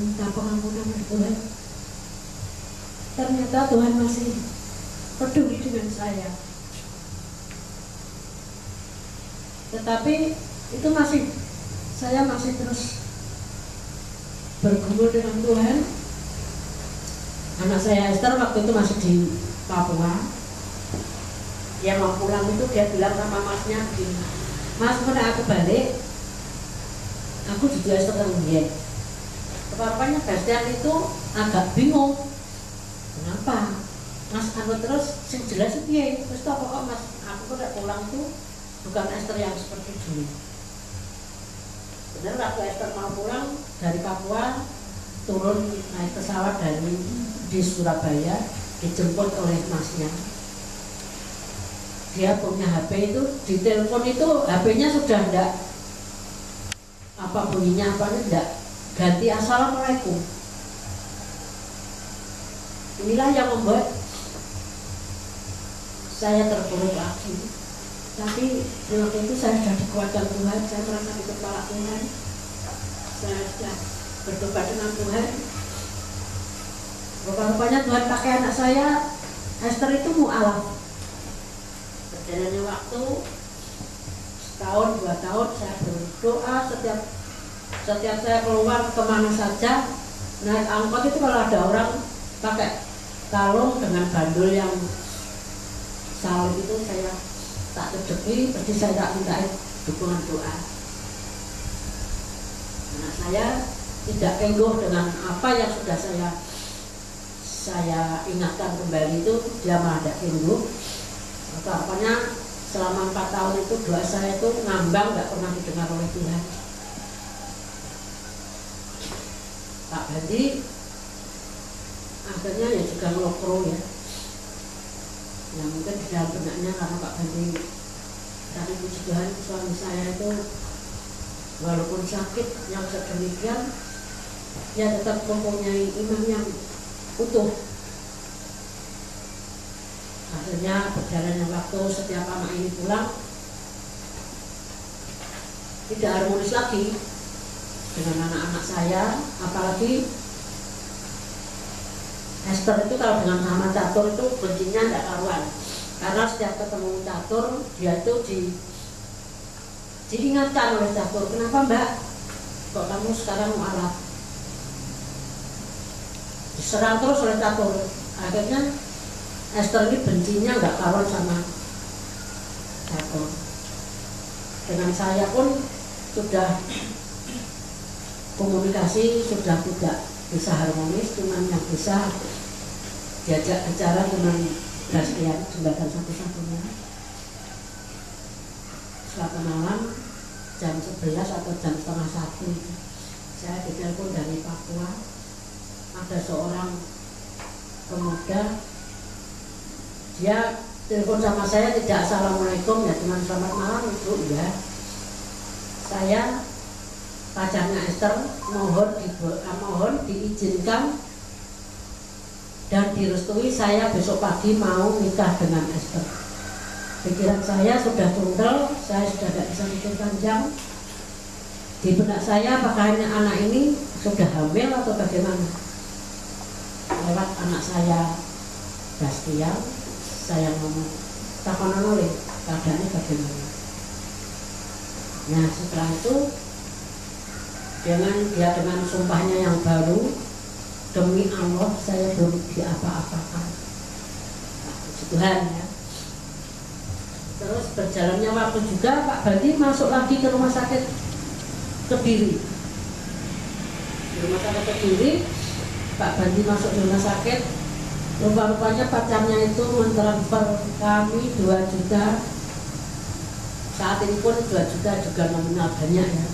minta pengampunan dari Tuhan. Ternyata Tuhan masih peduli dengan saya. Tetapi itu saya masih terus bergumul dengan Tuhan. Anak saya Esther waktu itu masih di Papua. Dia mau pulang itu dia bilang sama masnya begini, Mas, pada aku balik, aku juga Esther kemudian. Kepapanya Bastian itu agak bingung. Kenapa? Mas aku terus sing jelas itu ya, terus kok Mas aku udah pulang tuh bukan Esther yang seperti dulu. Benar waktu Esther mau pulang dari Papua, turun naik pesawat di Surabaya, dijemput oleh masnya. Dia punya HP itu, di telepon itu HP-nya sudah enggak apa bunyinya apa enggak, ganti assalamualaikum. Inilah yang membuat saya terpuruk lagi. Tapi di waktu itu saya sudah dikuatkan Tuhan, saya merasa dikepala Tuhan, saya sudah bertobat dengan Tuhan. Rupanya Tuhan pakai anak saya, Esther itu mu'alaf. Berjalannya waktu setahun, 2 tahun saya berdoa setiap saya keluar kemana saja, naik angkot itu kalau ada orang pakai kalung dengan bandul yang salib itu saya tak cedeki, jadi saya tak minta dukungan doa. Anak saya tidak tengguh dengan apa yang sudah saya ingatkan kembali itu, dia malah tidak tengguh. Rupanya selama 4 tahun itu doa saya itu ngambang, nggak pernah didengar oleh Tuhan. Pak Bandi akhirnya ya juga ngelokro ya. Ya mungkin di dalam benaknya karena Pak Bandi tadi puji Tuhan, suami saya itu walaupun sakit yang sedemikian, ya tetap mempunyai iman yang utuh. Akhirnya berjalannya waktu, setiap anak ini pulang tidak harmonis lagi dengan anak-anak saya, apalagi Esther itu kalau dengan sama Catur itu bencinya tidak karuan, karena setiap ketemu Catur dia itu diingatkan oleh Catur, kenapa Mbak kok kamu sekarang mu'alaf, diserang terus oleh Catur. Akhirnya Esther ini bencinya nggak karuan sama Catur. Dengan saya pun sudah komunikasi sudah tidak bisa harmonis, cuman yang bisa diajak bicara dengan Bastian, jembatan satu-satunya. Suatu malam jam 11 atau jam setengah 1 saya ditelepon dari Papua, ada seorang pemuda, dia telepon sama saya, tidak assalamualaikum ya, cuma selamat malam Ibu ya, saya pacarnya Esther, mohon diizinkan dan direstui saya besok pagi mau nikah dengan Esther. Pikiran saya sudah tunggal, saya sudah tidak bisa mikir panjang. Di benak saya apakah anak ini sudah hamil atau bagaimana? Lewat anak saya Bastian, saya ngomong, takonan oleh keadaannya bagaimana. Nah setelah itu dia dengan sumpahnya yang baru, demi Allah saya belum diapa-apakan. Nah, puji Tuhan ya. Terus berjalannya waktu juga Pak Bandi masuk lagi ke rumah sakit Kediri. Di rumah sakit Kediri Pak Bandi masuk di rumah sakit, rupanya pacarnya itu mentransfer kami 2 juta. Saat ini pun 2 juta juga nominal banyak ya.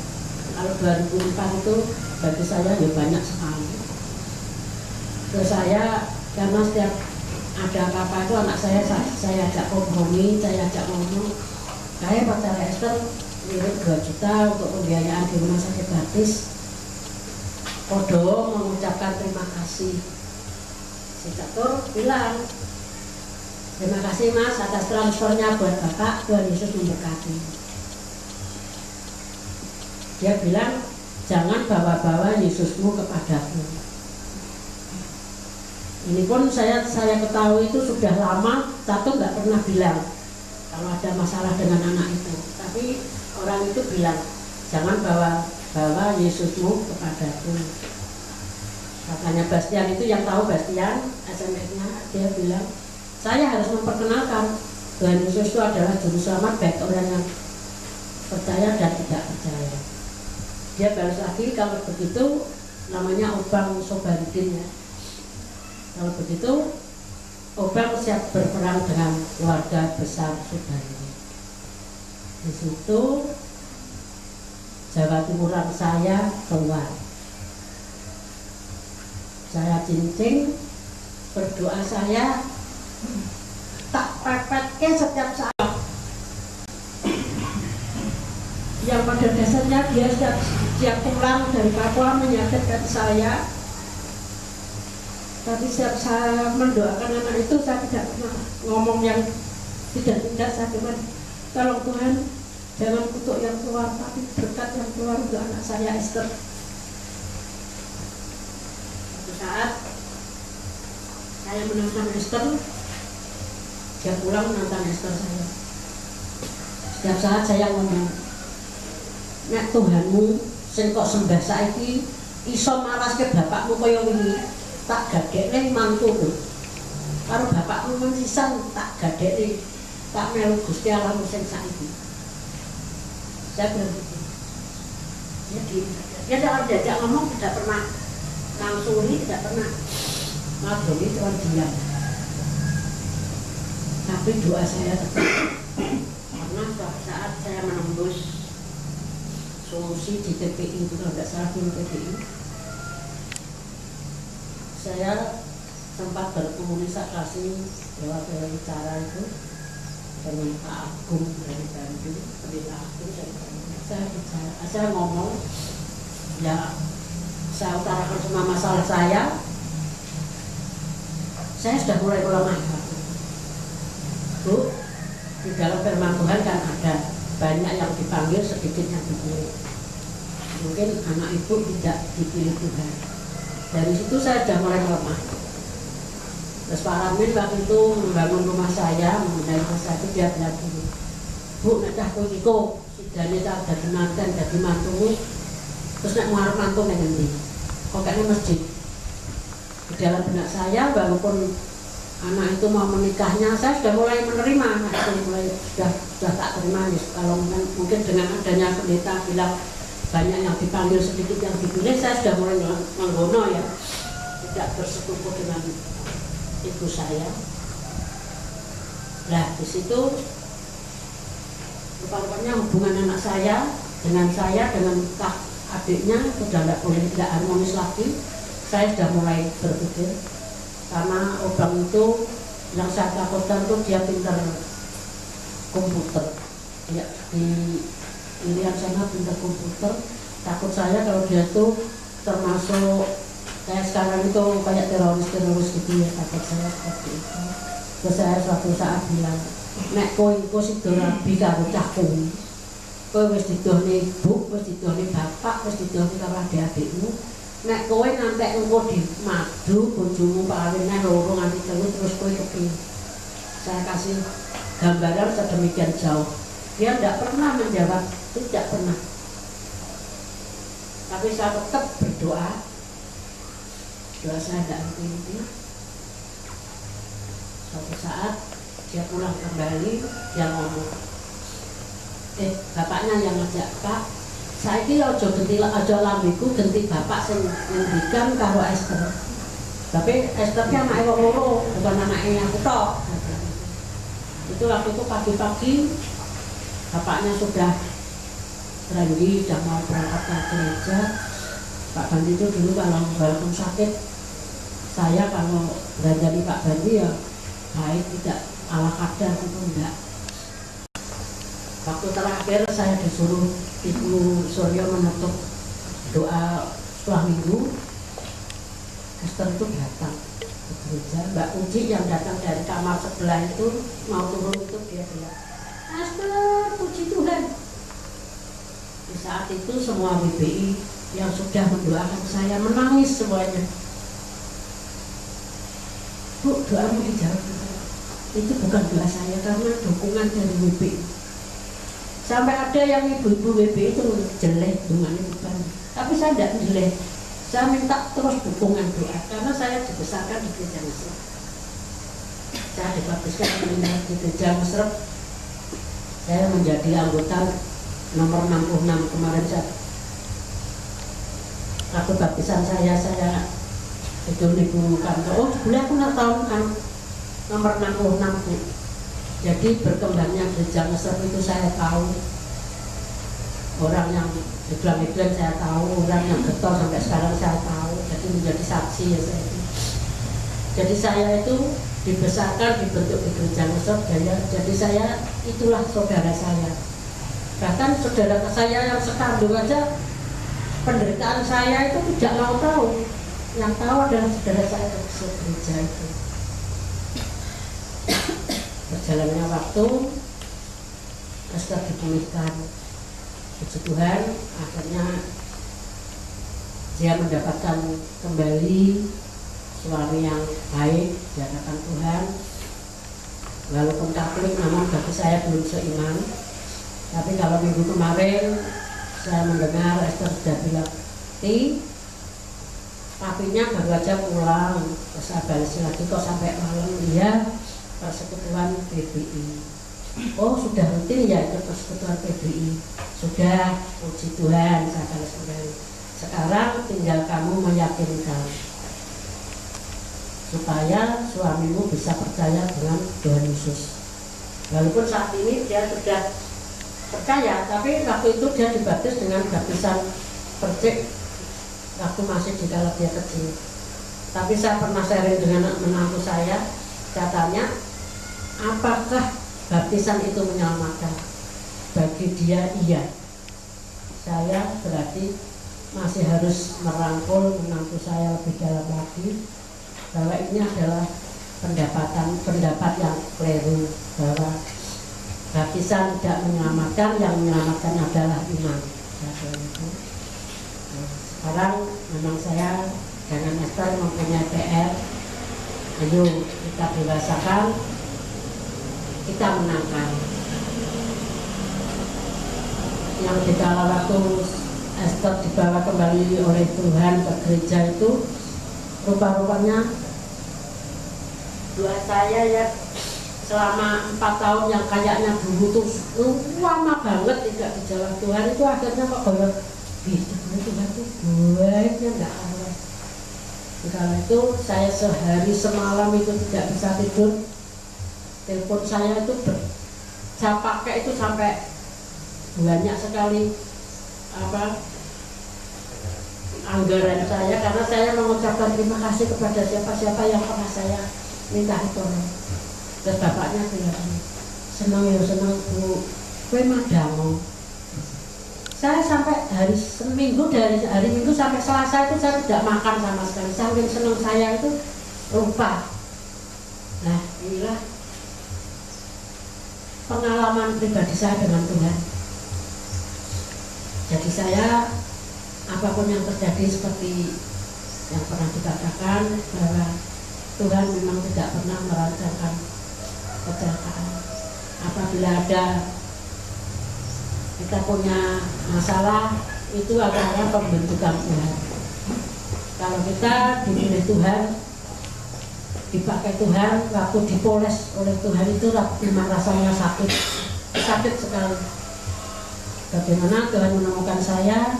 Kalau 2004 itu bagi saya ya banyak sekali. Terus saya karena setiap ada apa-apa itu anak saya ajak kompromi, saya ajak ngomong, kayak pacar Esther ngirim 2 juta untuk pembiayaan di rumah sakit gratis. Kodo mengucapkan terima kasih. Si Catur bilang, terima kasih Mas atas transfernya buat Bapak, Tuhan Yesus memberkati. Dia bilang, jangan bawa-bawa Yesusmu kepadaku. Ini pun saya ketahui itu sudah lama, Catur nggak pernah bilang kalau ada masalah dengan anak itu. Tapi orang itu bilang, jangan bawa Yesusmu kepadaku. Katanya Bastian itu yang tahu Bastian, SMS-nya dia bilang, saya harus memperkenalkan Tuhan Yesus itu adalah juru selamat baik orang yang percaya dan tidak percaya. Dia balas lagi, kalau begitu namanya Obang Sobaridin ya. Kalau begitu Obang siap berperang dengan keluarga besar Sobaridin. Di situ Jawa Timuran saya keluar. Saya cincin, berdoa saya tak pepetnya setiap saat. Yang pada dasarnya dia setiap pulang dari Papua menyakitkan saya. Tapi setiap saya mendoakan anak itu, saya tidak pernah ngomong yang tidak, saya cuma tolong Tuhan jangan kutuk yang keluar, tapi berkat yang keluar untuk anak saya Esther. Suatu saat saya menantang Esther, dia pulang menantang Esther saya. Setiap saat saya ngomong, nek Tuhanmu sing kok sembah saiki iso maraske bapakmu kaya wingi, tak gadekne mantuku. Karo bapakmu men sisan tak gadekne, tak melu Gusti Allah sing saiki. Saya bilang gitu. Jadi dia tidak diajak ngomong, tidak pernah langsung, tidak pernah ngobrol, cuma diam. Tapi doa saya tetap, karena suatu saat saya menembus solusi di TPI itu, kalau tidak salah di TPI, saya sempat berkomunikasi lewat cara itu dengan Pak Agung dari Bandung, Pendeta Agung dari Bandung. Saya ngomong, ya saya utarakan semua masalah saya sudah mulai ulama. Bu, di dalam firman Tuhan kan ada banyak yang dipanggil, sedikit yang dipilih. Mungkin anak ibu tidak dipilih Tuhan. Dari situ saya sudah mulai melemah. Terus Pak Ramin waktu itu membangun rumah saya, membenahi rumah saya itu, dia bilang gini, Bu, nek cah kowe iku sidane tak dadi manten, dadi mantumu, terus nek ngarep mantu ning endi? Kok kayaknya masjid. Di dalam benak saya, walaupun anak itu mau menikahnya, saya sudah mulai menerima, anak itu mulai sudah tak terima. Kalau mungkin dengan adanya pendeta bilang banyak yang dipanggil, sedikit yang dipilih, saya sudah mulai menggono ya, tidak bersekutu dengan ibu saya. Nah di situ rupanya hubungan anak saya dengan adiknya sudah tidak harmonis lagi. Saya sudah mulai berpikir, karena Obang itu yang saya takutkan itu dia pintar komputer, ya, di Irian sana pintar komputer. Takut saya kalau dia itu termasuk kayak sekarang itu kayak teroris gitu ya, takut saya seperti itu. Terus saya suatu saat bilang, nek kowe iku sida rabi karo cahku, kowe wis didohne ibu, wis didohne bapak, wis didohne karo adik-adikmu, nek kowe ngantek engko di madu bojomu palingne loro nganti telu, terus kowe kepiye? Saya kasih gambaran sedemikian jauh. Dia tidak pernah menjawab, tidak pernah. Tapi saya tetap berdoa. Doa saya tidak henti-henti. Suatu saat dia pulang kembali, dia ngomong, bapaknya yang ngajak, Pak, saiki aja lambiku ganti bapak sing ngendikan karo Esther. Tapi Esthernya anaknya wong loro, bukan anaknya aku tok. Itu waktu itu pagi-pagi bapaknya sudah berani, sudah mau berangkat ke gereja. Pak Bandi itu dulu kalau walaupun sakit, saya kalau berani Pak Bandi ya baik, tidak ala kadar itu enggak. Waktu terakhir saya disuruh Ibu Suryo menutup doa setelah minggu, Esther itu datang ke gereja. Mbak Uji yang datang dari kamar sebelah itu mau turun itu, dia bilang, Esther, puji Tuhan. Di saat itu semua WBI yang sudah mendoakan saya menangis semuanya. Bu, doamu dijawab. Itu bukan doa saya, karena dukungan dari WBI. Sampai ada yang ibu-ibu WBI itu jelek doanya bukan, tapi saya tidak jelek. Saya minta terus dukungan doa, karena saya dibesarkan di gereja Mesrep. Saya dibaptiskan di gereja Mesrep. Saya menjadi anggota nomor 66 kemarin. Waktu baptisan saya itu Ibu Kanto, oh boleh aku tahun kan nomor 66 Bu. Jadi berkembangnya gereja Mesrep itu saya tahu. Orang yang dibilang saya tahu, orang yang getol sampai sekarang saya tahu. Jadi menjadi saksi ya saya itu. Jadi saya itu dibesarkan, dibentuk di gereja Mesrep, jadi saya itulah saudara saya. Bahkan saudara saya yang sekandung aja penderitaan saya itu tidak mau tahu. Yang tahu adalah saudara saya ke gereja itu. Berjalannya waktu, Esther dipulihkan. Puji Tuhan, akhirnya dia mendapatkan kembali suami yang baik di hadapan Tuhan. Walaupun Katolik, namun bagi saya belum seiman. Tapi kalau minggu kemarin saya mendengar Esther sudah bilang, papinya baru aja pulang, terus saya balik lagi kok sampai malam. Iya, persekutuan PBI. Oh, sudah rutin ya itu persekutuan PBI. Sudah, puji Tuhan, saya balas kembali. Sekarang tinggal kamu meyakinkan supaya suamimu bisa percaya dengan Tuhan Yesus. Walaupun saat ini dia sudah percaya, tapi waktu itu dia dibaptis dengan baptisan percik waktu masih di kala dia kecil. Tapi saya pernah sharing dengan menantu saya tanya, apakah baptisan itu menyelamatkan? Bagi dia iya. Saya berarti masih harus merangkul menantu saya lebih dalam lagi bahwa ini adalah pendapat yang keliru, bahwa baptisan tidak menyelamatkan, yang menyelamatkan adalah iman. Sekarang memang saya dengan Esther mempunyai PR. Ayo kita dewasakan, kita menangkan. Yang di kala waktu Esther dibawa kembali oleh Tuhan ke gereja itu, rupa-rupanya doa saya ya selama 4 tahun yang kayaknya dulu tuh lama banget tidak di jalan Tuhan, itu akhirnya kok kayak gitu, Tuhan tuh baiknya nggak ada. Karena itu saya sehari semalam itu tidak bisa tidur. Telepon saya itu saya pakai itu sampai banyak sekali anggaran saya, karena saya mengucapkan terima kasih kepada siapa-siapa yang pernah saya minta itu. Terus bapaknya bilang, senang ya, senang Bu, kue madamu. Saya sampai hari Minggu, dari hari Minggu sampai Selasa itu saya tidak makan sama sekali, saking senang saya itu lupa. Nah, inilah pengalaman pribadi saya dengan Tuhan. Jadi saya, apapun yang terjadi seperti yang pernah dikatakan, bahwa Tuhan memang tidak pernah merancangkan kecelakaan. Apabila ada kita punya masalah, itu adalah pembentukan Tuhan. Kalau kita dipilih Tuhan, dipakai Tuhan, waktu dipoles oleh Tuhan itu memang rasanya sakit sekali. Bagaimana Tuhan menemukan saya,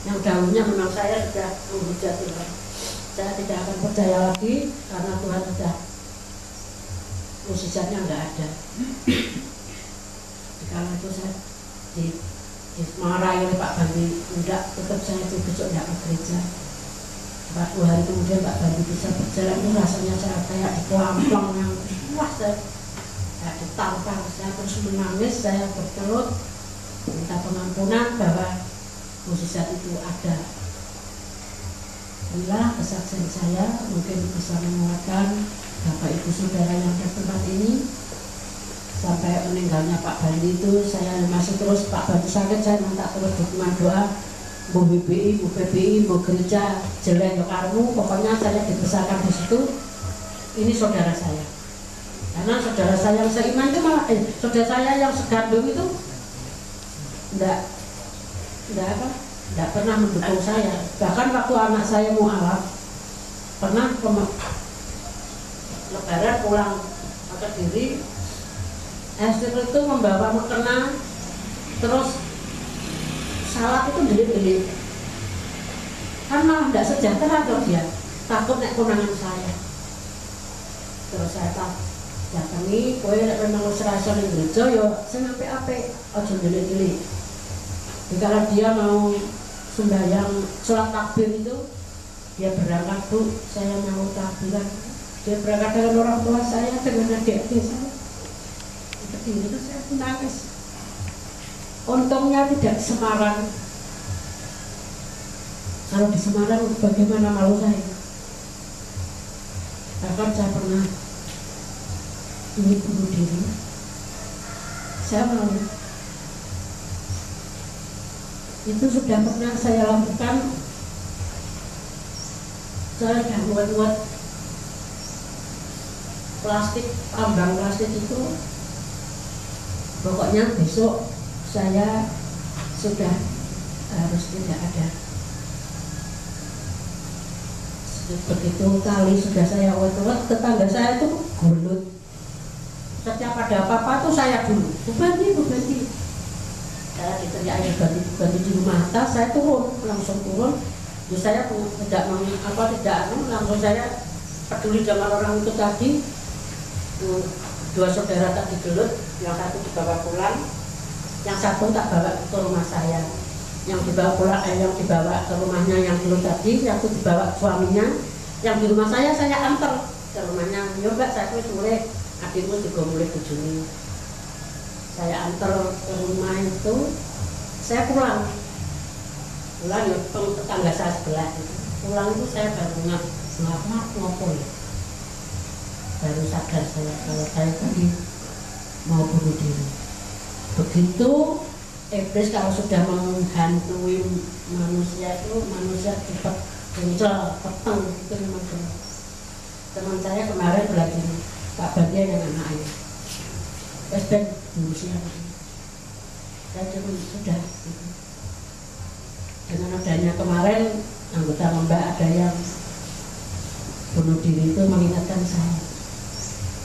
yang dahulunya memang saya sudah menghujat Tuhan. Saya tidak akan percaya lagi karena Tuhan sudah mukjizatnya nggak ada. Kalau itu saya dimarahi oleh Pak Bandi, enggak, tetap saya itu besok enggak ke gereja. 40 hari kemudian Pak Bandi bisa berjalan, itu rasanya saya kayak dipelamplang yang wah, saya ditampar, saya terus menangis, saya berkelut minta pengampunan bahwa mukjizat itu ada. Inilah kesaksian saya, mungkin bisa menguatkan Bapak Ibu Saudara yang di tempat ini. Sampai meninggalnya Pak Bandi itu saya masih terus, Pak Bandi sakit, saya minta terus dukungan doa, mau BBI, mau PBI, mau gereja, jelek ya karmu, pokoknya saya dibesarkan di situ. Ini saudara saya, karena saudara saya yang seiman itu malah saudara saya yang segandung itu enggak pernah mendukung saya. Bahkan waktu anak saya mualaf, pernah lebaran pulang ke Diri, Esther itu membawa mukena, terus salad itu delik-delik, kan malah tidak sejahtera kalau dia takut naik konangan saya. Terus saya datangi, kowe nek memang wis rasa ning gereja ya sing apik-apik, aja delik-delik. Kalau dia mau sembahyang sholat takbir itu, dia berangkat, Bu, saya mau takbiran. Dia berangkat dengan orang tua saya, dengan adik-adik saya. Seperti itu saya menangis. Untungnya tidak di Semarang. Kalau di Semarang bagaimana malu saya. Bahkan saya pernah ingin bunuh diri. Saya mau itu sudah pernah saya lakukan. Saya sudah buat plastik, tambang plastik itu. Pokoknya besok saya sudah harus tidak ada. Begitu kali sudah saya uat-uat, tetangga saya itu gulut. Setiap ada apa-apa tuh saya dulu, Bu Banti. Saya diteriak air bantu di rumah atas, saya turun, langsung turun. Jadi saya langsung saya peduli dengan orang itu tadi. Dua saudara tak digelut, yang satu dibawa pulang, yang satu tak bawa ke rumah saya. Yang dibawa pulang, yang dibawa ke rumahnya yang dulu tadi, yang itu dibawa suaminya. Yang di rumah saya antar ke rumahnya. Yo Mbak, saya mulai adikmu juga mulai bujuni. Saya antar ke rumah itu, saya pulang ya tetangga saya sebelah itu. Pulang itu saya baru ngopo ya. Baru sadar saya kalau saya tadi mau bunuh diri. Begitu iblis kalau sudah menghantui manusia itu, manusia cepat kencel, peteng itu memang benar. Teman saya kemarin belajar Pak Bandia yang anaknya SBN dulu siapa saya cuma sudah gitu. Dengan adanya kemarin anggota Mbak ada yang bunuh diri itu mengingatkan saya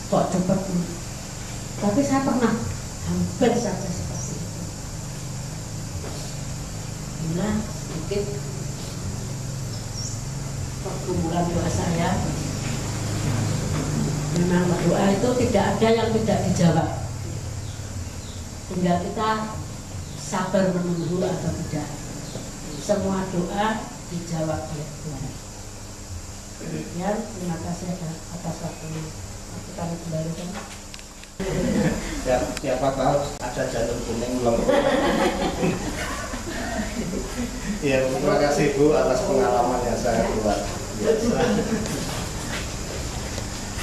kok cepat, tapi saya pernah hampir saja seperti itu. Inilah sedikit pergumulan doa saya. Memang doa itu tidak ada yang tidak dijawab. Tinggal kita sabar menunggu atau tidak. Semua doa dijawab oleh Tuhan. Demikian, terima kasih atas waktunya. Kami kembalikan. Siapa tahu ada jalur kuning belum. Ya, terima kasih Bu atas pengalaman yang sangat luar biasa.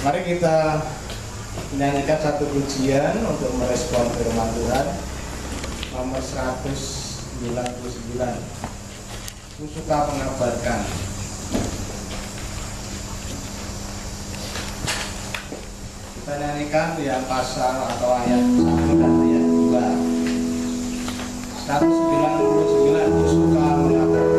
Mari kita menyanyikan satu pujian untuk merespon firman Tuhan nomor 199. Ku suka mengabarkan. Kita nyanyikan yang pasal atau ayat 1 dan ayat 2. 199 ku suka mengabarkan.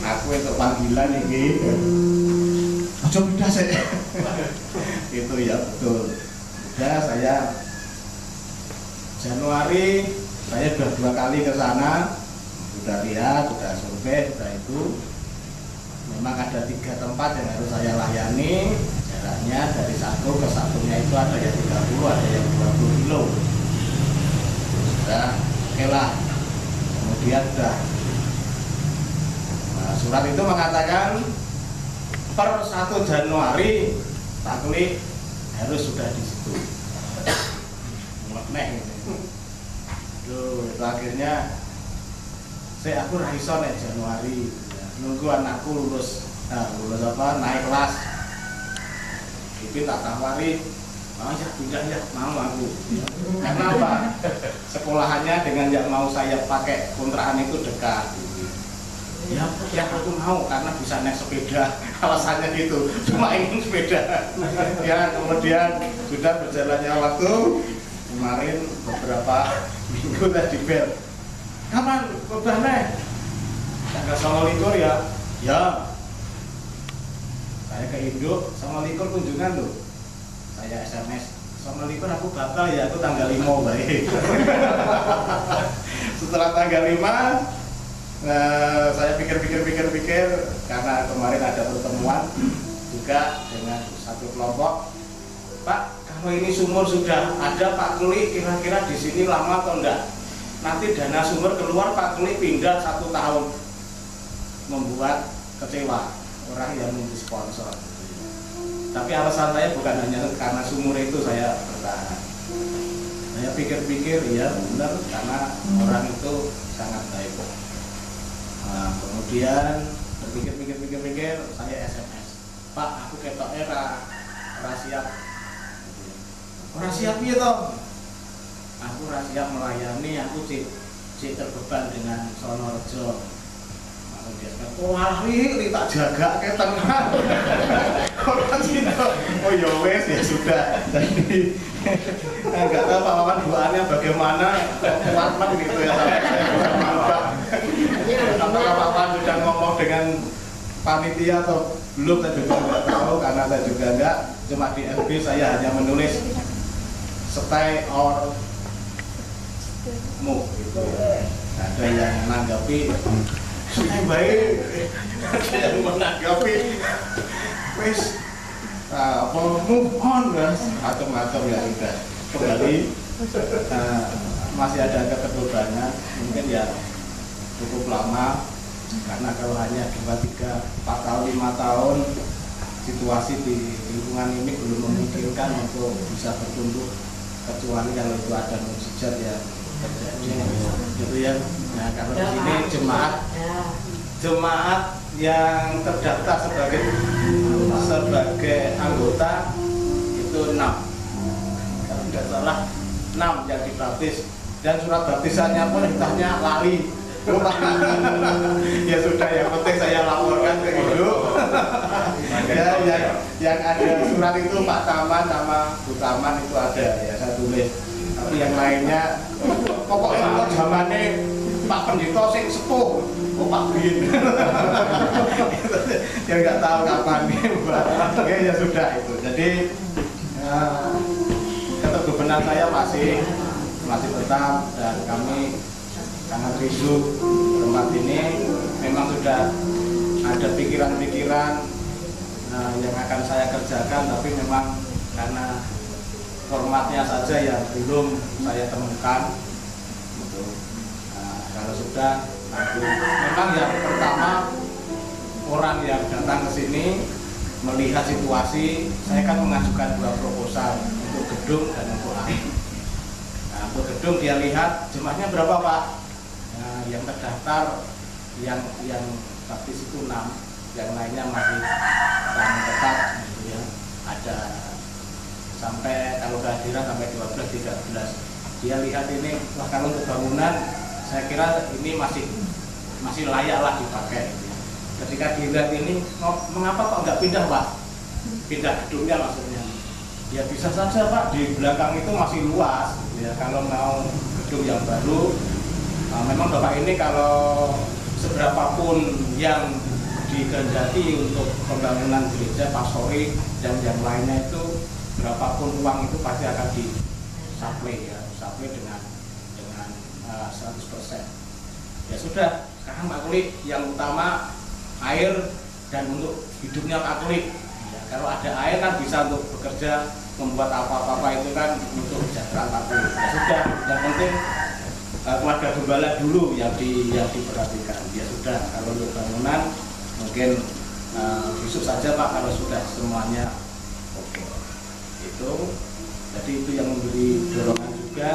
aku untuk panggilan ini aja pindah sih. Itu ya betul. Udah saya Januari saya sudah 2 kali ke sana, sudah lihat, sudah survei, sudah itu. Memang ada 3 tempat yang harus saya layani. Jaraknya dari satu ke satunya itu ada yang 30, ada yang 20 kilo. Sudah, oke lah. Kemudian sudah. Nah, surat itu mengatakan per 1 Januari Pak Kuli harus sudah di situ. Neh gitu. Duh, itu akhirnya aku raiso nek Januari ya. Nunggu anakku lulus naik kelas. Itu tak tawari, mau ya pindah ya, mau aku. Karena apa? Sekolahannya dengan yang mau saya pakai kontrakan itu dekat. Ya aku mau karena bisa naik sepeda. Alasannya gitu, cuma ingin sepeda. Ya kemudian sudah berjalannya waktu. Kemarin beberapa minggu tadi bel. Kapan kebahnya? Tanggal 29 ya. Ya. Saya ke Indo, 29 kunjungan loh. Saya SMS, 29 aku batal ya, aku tanggal 5 baik. Setelah tanggal 5 saya pikir karena kemarin ada pertemuan juga dengan satu kelompok. Pak, kalau ini sumur sudah ada Pak Kuli, kira-kira di sini lama atau enggak? Nanti dana sumur keluar Pak Kuli pindah 1 tahun, membuat kecewa orang yang menjadi sponsor. Tapi alasan saya bukan hanya karena sumur itu saya bertahan. Saya pikir-pikir ya benar karena orang itu sangat baik. Nah, kemudian berpikir saya SMS, Pak aku ketoknya ora siap. Ora siap ya toh. Aku ora siap melayani, aku cek terbeban dengan Sonorejo. Aku dia kata, wah li tak jaga ke tengah. Orang Cina. Oh ya wes ya sudah. Jadi enggak tahu Pak Wawan doanya bagaimana kuat gitu ya sampai saya bisa mantap. Apakah Pak Wawan sudah ngomong dengan panitia atau belum saya juga enggak tahu karena saya juga enggak, cuma di FB saya hanya menulis stay or move gitu ya. Ada yang menanggapi stay baik, ada yang menanggapi wes apa move on guys, macam-macam ya udah kembali masih ada keterbebanan mungkin ya cukup lama karena kalau hanya 2, 3, 4 tahun, 5 tahun situasi di lingkungan ini belum memungkinkan untuk bisa bertumbuh kecuali kalau itu ada mukjizat ya terjadi gitu ya. Nah kalau di sini jemaat yang terdaftar sebagai anggota itu 6 kalau tidak salah 6 yang dibaptis dan surat baptisannya pun entahnya lari. Ya sudah yang penting saya laporkan ke Ibu. Ya, yang ada surat itu Pak Taman sama Bu Taman itu ada ya saya tulis. Tapi yang lainnya pokoknya kok zamannya Pak Pendito sing sepuh, Pak Bin. Ya nggak tahu kapan nih, Mbak. Oke ya sudah itu. Jadi keterbebanan saya masih tetap dan kami sangat rindu tempat ini. Memang sudah ada pikiran-pikiran yang akan saya kerjakan, tapi memang karena formatnya saja yang belum saya temukan. Gitu. Kalau sudah, nanti memang yang pertama orang yang datang ke sini melihat situasi, saya kan mengajukan 2 proposal untuk gedung dan untuk air. Nah, untuk gedung dia lihat jemaahnya berapa Pak? Nah, yang terdaftar yang baptis itu 6, yang lainnya masih tetap gitu ya. Ada sampai kalau kehadiran sampai 12-13. Dia lihat ini, wah kalau untuk bangunan saya kira ini masih layak lah dipakai. Gitu ya. Ketika dilihat ini, mengapa kok nggak pindah Pak? Pindah gedungnya maksudnya. Ya bisa saja Pak, di belakang itu masih luas. Gitu ya. Kalau mau gedung yang baru, memang Bapak ini kalau seberapapun yang dikehendaki untuk pembangunan gereja, pastori dan yang lainnya itu berapapun uang itu pasti akan disuplai ya, supply dengan 100%. Ya sudah, sekarang Pak Kuli yang utama air dan untuk hidupnya Pak Kuli. Ya, kalau ada air kan bisa untuk bekerja, membuat apa-apa itu kan untuk kesejahteraan Pak Kuli. Ya sudah, yang penting keluarga gembala dulu yang diperhatikan. Ya sudah, kalau untuk bangunan mungkin besok saja Pak kalau sudah semuanya oke. Itu jadi itu yang memberi dorongan juga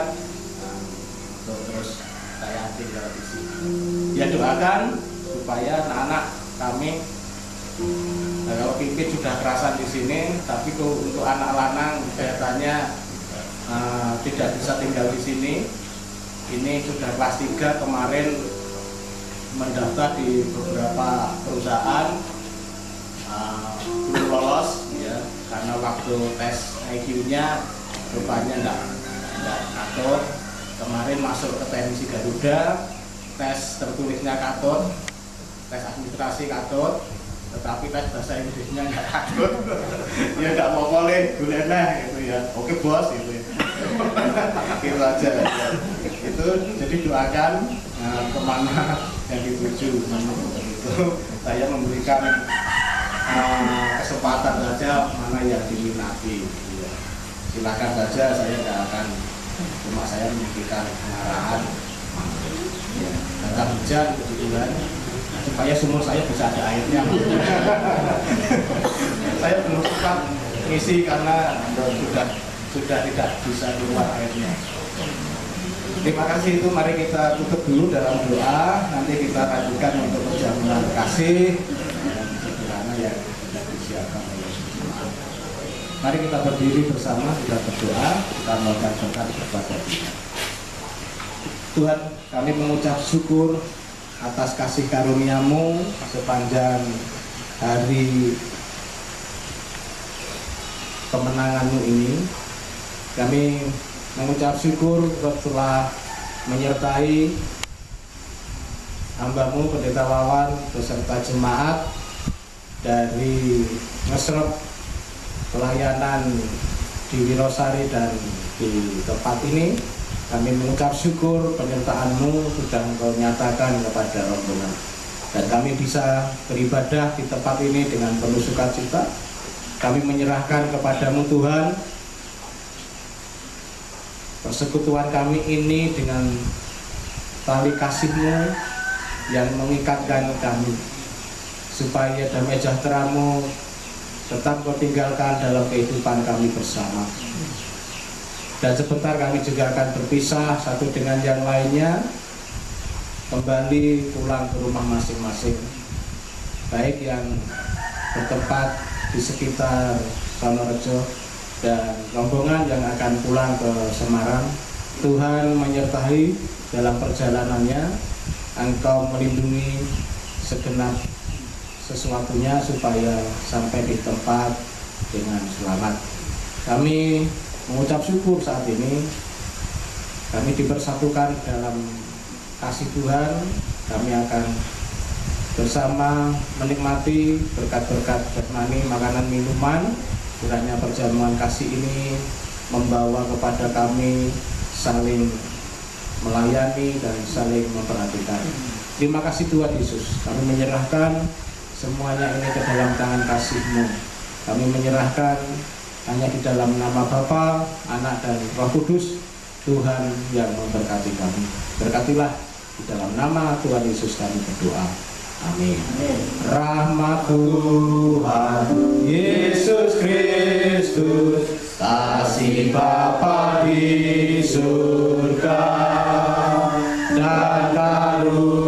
untuk terus saya hadir di sini. Ya doakan supaya anak-anak kami kalau Pipit sudah kerasan di sini, tapi untuk anak lanang kelihatannya tidak bisa tinggal di sini. Ini sudah kelas 3 kemarin mendaftar di beberapa perusahaan belum lolos ya karena waktu tes IQ-nya rupanya enggak katut. Kemarin masuk ke teknisi Garuda, tes tertulisnya katut, tes administrasi katut, tetapi tes bahasa Inggrisnya enggak katut. Ya enggak mau boleh, gulena gitu ya. Oke bos gitu ya. Gitu aja ya. Itu jadi doakan kemana yang dituju itu saya memberikan kesempatan saja mana yang diminati ya. Silakan saja, saya tidak akan, cuma saya memberikan pengarahan ya. Datang hujan kebetulan supaya sumur saya bisa ada airnya. Saya belum sempat ngisi karena sudah tidak bisa keluar airnya. Terima kasih, itu mari kita tutup dulu dalam doa, nanti kita lanjutkan untuk perjamuan kasih dan sederhana yang sudah disiapkan oleh Tuhan. Mari kita berdiri bersama, kita berdoa, kita mohonkan berkat kepada Tuhan. Tuhan, kami mengucap syukur atas kasih karunia-Mu sepanjang hari kemenangan-Mu ini. Kami mengucap syukur telah menyertai hamba-Mu Pendeta Wawan beserta jemaat dari ngesrep pelayanan di Wirosari dan di tempat ini. Kami mengucap syukur penyertaan-Mu sudah Engkau nyatakan kepada rombongan, dan kami bisa beribadah di tempat ini dengan penuh sukacita. Kami menyerahkan kepada-Mu Tuhan persekutuan kami ini dengan tali kasih-Mu yang mengikatkan kami, supaya damai sejahtera-Mu tetap Kau tinggalkan dalam kehidupan kami bersama. Dan sebentar kami juga akan berpisah satu dengan yang lainnya, kembali pulang ke rumah masing-masing, baik yang bertempat di sekitar Sonorejo dan rombongan yang akan pulang ke Semarang. Tuhan menyertai dalam perjalanannya, Engkau melindungi segenap sesuatunya supaya sampai di tempat dengan selamat. Kami mengucap syukur saat ini kami dipersatukan dalam kasih Tuhan. Kami akan bersama menikmati berkat-berkat jasmani, makanan, minuman. Kiranya perjamuan kasih ini membawa kepada kami saling melayani dan saling memperhatikan. Terima kasih Tuhan Yesus. Kami menyerahkan semuanya ini ke dalam tangan kasih-Mu. Kami menyerahkan hanya di dalam nama Bapa, Anak, dan Roh Kudus. Tuhan yang memberkati kami. Berkatilah di dalam nama Tuhan Yesus kami berdoa. Amin. Rahmat Tuhan Yesus Kristus, kasih Bapa di surga, dan karunia